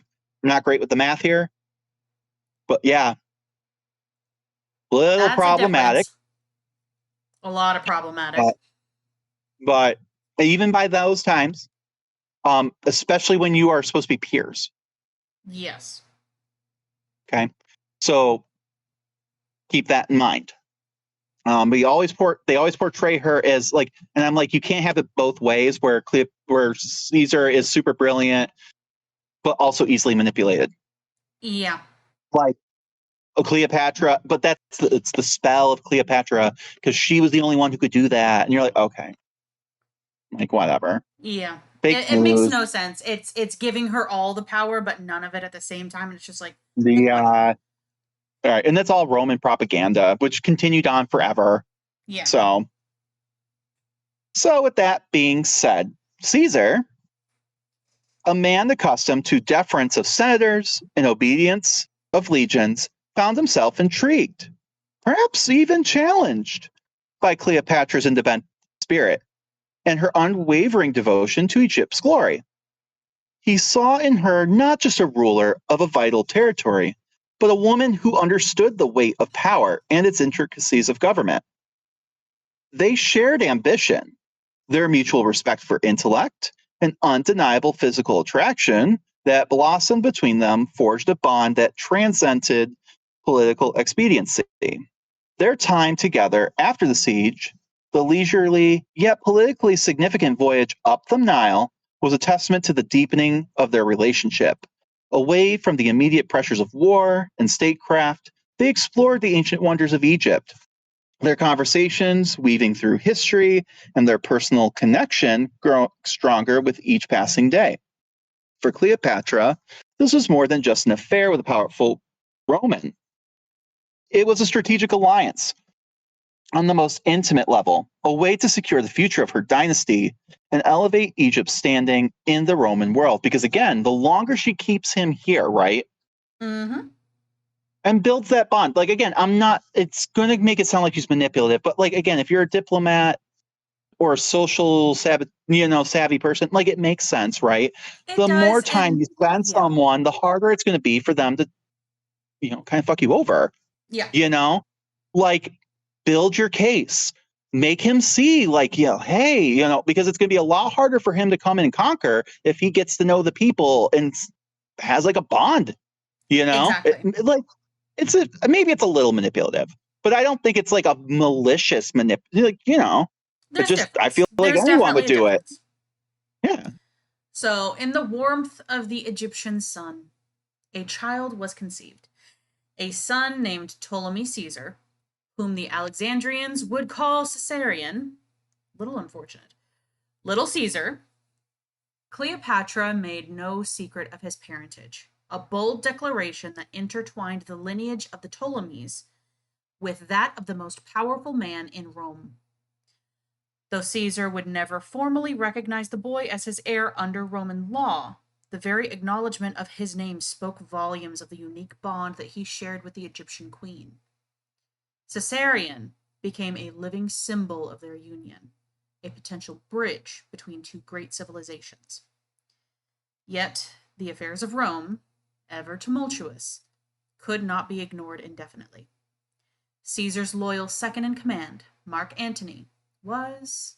not great with the math here, but yeah, a little
That's a
problematic.
difference. A lot of problematic.
But, but even by those times, especially when you are supposed to be peers.
Yes.
Okay, so keep that in mind. But they always portray her as like, and I'm like, you can't have it both ways. Where Caesar is super brilliant, but also easily manipulated.
Yeah.
Like Cleopatra, but it's the spell of Cleopatra because she was the only one who could do that, and you're like, okay, like whatever,
Yeah.
fake
It makes
news.
no sense. It's giving her all the power, but none of it at the same time. And it's just like,
The
why?
all right, and that's all Roman propaganda, which continued on forever.
Yeah.
So with that being said, Caesar, a man accustomed to deference of senators and obedience of legions, found himself intrigued, perhaps even challenged, by Cleopatra's independent spirit and her unwavering devotion to Egypt's glory. He saw in her not just a ruler of a vital territory, but a woman who understood the weight of power and its intricacies of government. They shared ambition, their mutual respect for intellect, and undeniable physical attraction that blossomed between them forged a bond that transcended political expediency. Their time together after the siege, the leisurely yet politically significant voyage up the Nile, was a testament to the deepening of their relationship. Away from the immediate pressures of war and statecraft, they explored the ancient wonders of Egypt. Their conversations, weaving through history, and their personal connection grow stronger with each passing day. For Cleopatra, this was more than just an affair with a powerful Roman. It was a strategic alliance on the most intimate level, a way to secure the future of her dynasty and elevate Egypt's standing in the Roman world. Because again, the longer she keeps him here, right?
Mm-hmm.
And builds that bond. Like again, it's gonna make it sound like she's manipulative, but like again, if you're a diplomat or a social savvy person, like it makes sense, right?
It
The more
does.
time
And
you spend
yeah.
someone, the harder it's gonna be for them to, kind of fuck you over.
Yeah.
You know? Like build your case. make him see, like, hey, because it's going to be a lot harder for him to come and conquer if he gets to know the people and has like a bond,
Exactly.
Maybe it's a little manipulative, but I don't think it's like a malicious
There's
I feel
difference.
like
There's
anyone would
definitely a
do it.
difference.
Yeah.
So, in the warmth of the Egyptian sun, a child was conceived, a son named Ptolemy Caesar, whom the Alexandrians would call Caesarion. Little unfortunate. Little Caesar. Cleopatra made no secret of his parentage, a bold declaration that intertwined the lineage of the Ptolemies with that of the most powerful man in Rome. Though Caesar would never formally recognize the boy as his heir under Roman law, the very acknowledgement of his name spoke volumes of the unique bond that he shared with the Egyptian queen. Caesarion became a living symbol of their union, a potential bridge between two great civilizations. Yet, the affairs of Rome, ever tumultuous, could not be ignored indefinitely. Caesar's loyal second in command, Mark Antony, was,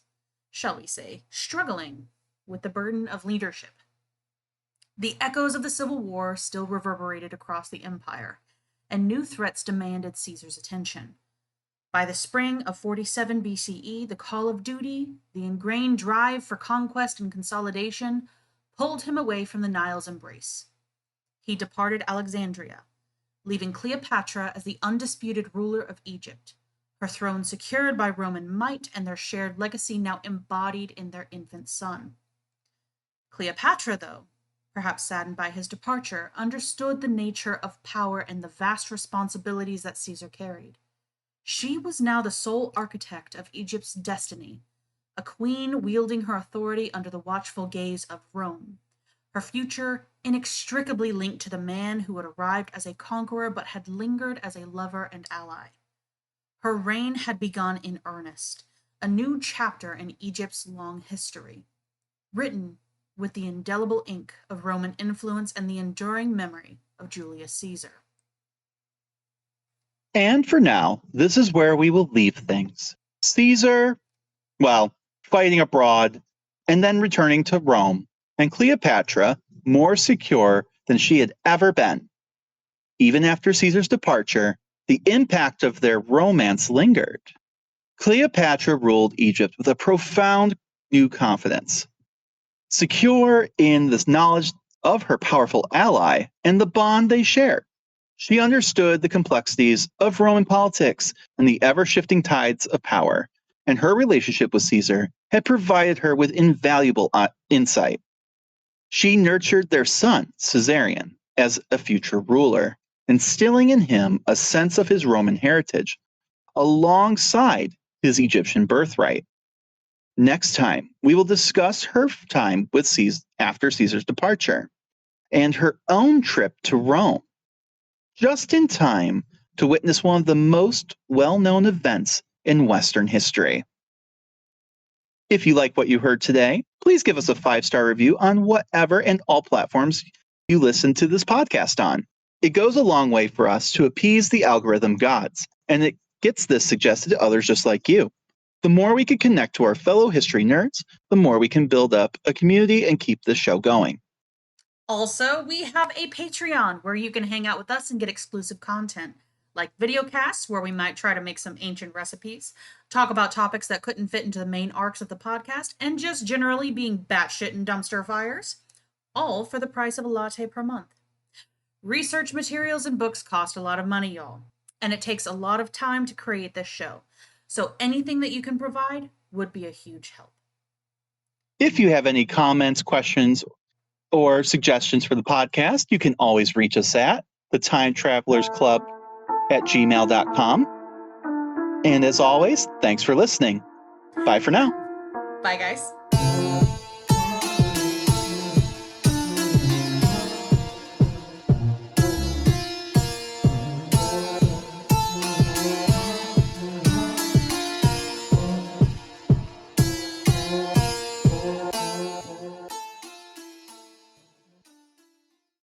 shall we say, struggling with the burden of leadership. The echoes of the Civil War still reverberated across the empire, and new threats demanded Caesar's attention. By the spring of 47 BCE, the call of duty, the ingrained drive for conquest and consolidation, pulled him away from the Nile's embrace. He departed Alexandria, leaving Cleopatra as the undisputed ruler of Egypt, her throne secured by Roman might and their shared legacy now embodied in their infant son. Cleopatra, though, perhaps saddened by his departure, understood the nature of power and the vast responsibilities that Caesar carried. She was now the sole architect of Egypt's destiny, a queen wielding her authority under the watchful gaze of Rome, her future inextricably linked to the man who had arrived as a conqueror but had lingered as a lover and ally. Her reign had begun in earnest, a new chapter in Egypt's long history, written with the indelible ink of Roman influence and the enduring memory of Julius Caesar.
And for now, this is where we will leave things. Caesar, fighting abroad and then returning to Rome, and Cleopatra more secure than she had ever been. Even after Caesar's departure, the impact of their romance lingered. Cleopatra ruled Egypt with a profound new confidence, secure in this knowledge of her powerful ally and the bond they shared. She understood the complexities of Roman politics and the ever-shifting tides of power, and her relationship with Caesar had provided her with invaluable insight. She nurtured their son, Caesarion, as a future ruler, instilling in him a sense of his Roman heritage, alongside his Egyptian birthright. Next time, we will discuss her time with Caesar after Caesar's departure, and her own trip to Rome, just in time to witness one of the most well-known events in Western history. If you like what you heard today, please give us a 5-star review on whatever and all platforms you listen to this podcast on. It goes a long way for us to appease the algorithm gods, and it gets this suggested to others just like you. The more we can connect to our fellow history nerds, the more we can build up a community and keep this show going.
Also, we have a Patreon where you can hang out with us and get exclusive content, like video casts where we might try to make some ancient recipes, talk about topics that couldn't fit into the main arcs of the podcast, and just generally being batshit and dumpster fires, all for the price of a latte per month. Research materials and books cost a lot of money, y'all, and it takes a lot of time to create this show, so anything that you can provide would be a huge help.
If you have any comments, questions, or suggestions for the podcast, you can always reach us at thetimetravelersclub@gmail.com. And as always, thanks for listening. Bye for now.
Bye, guys.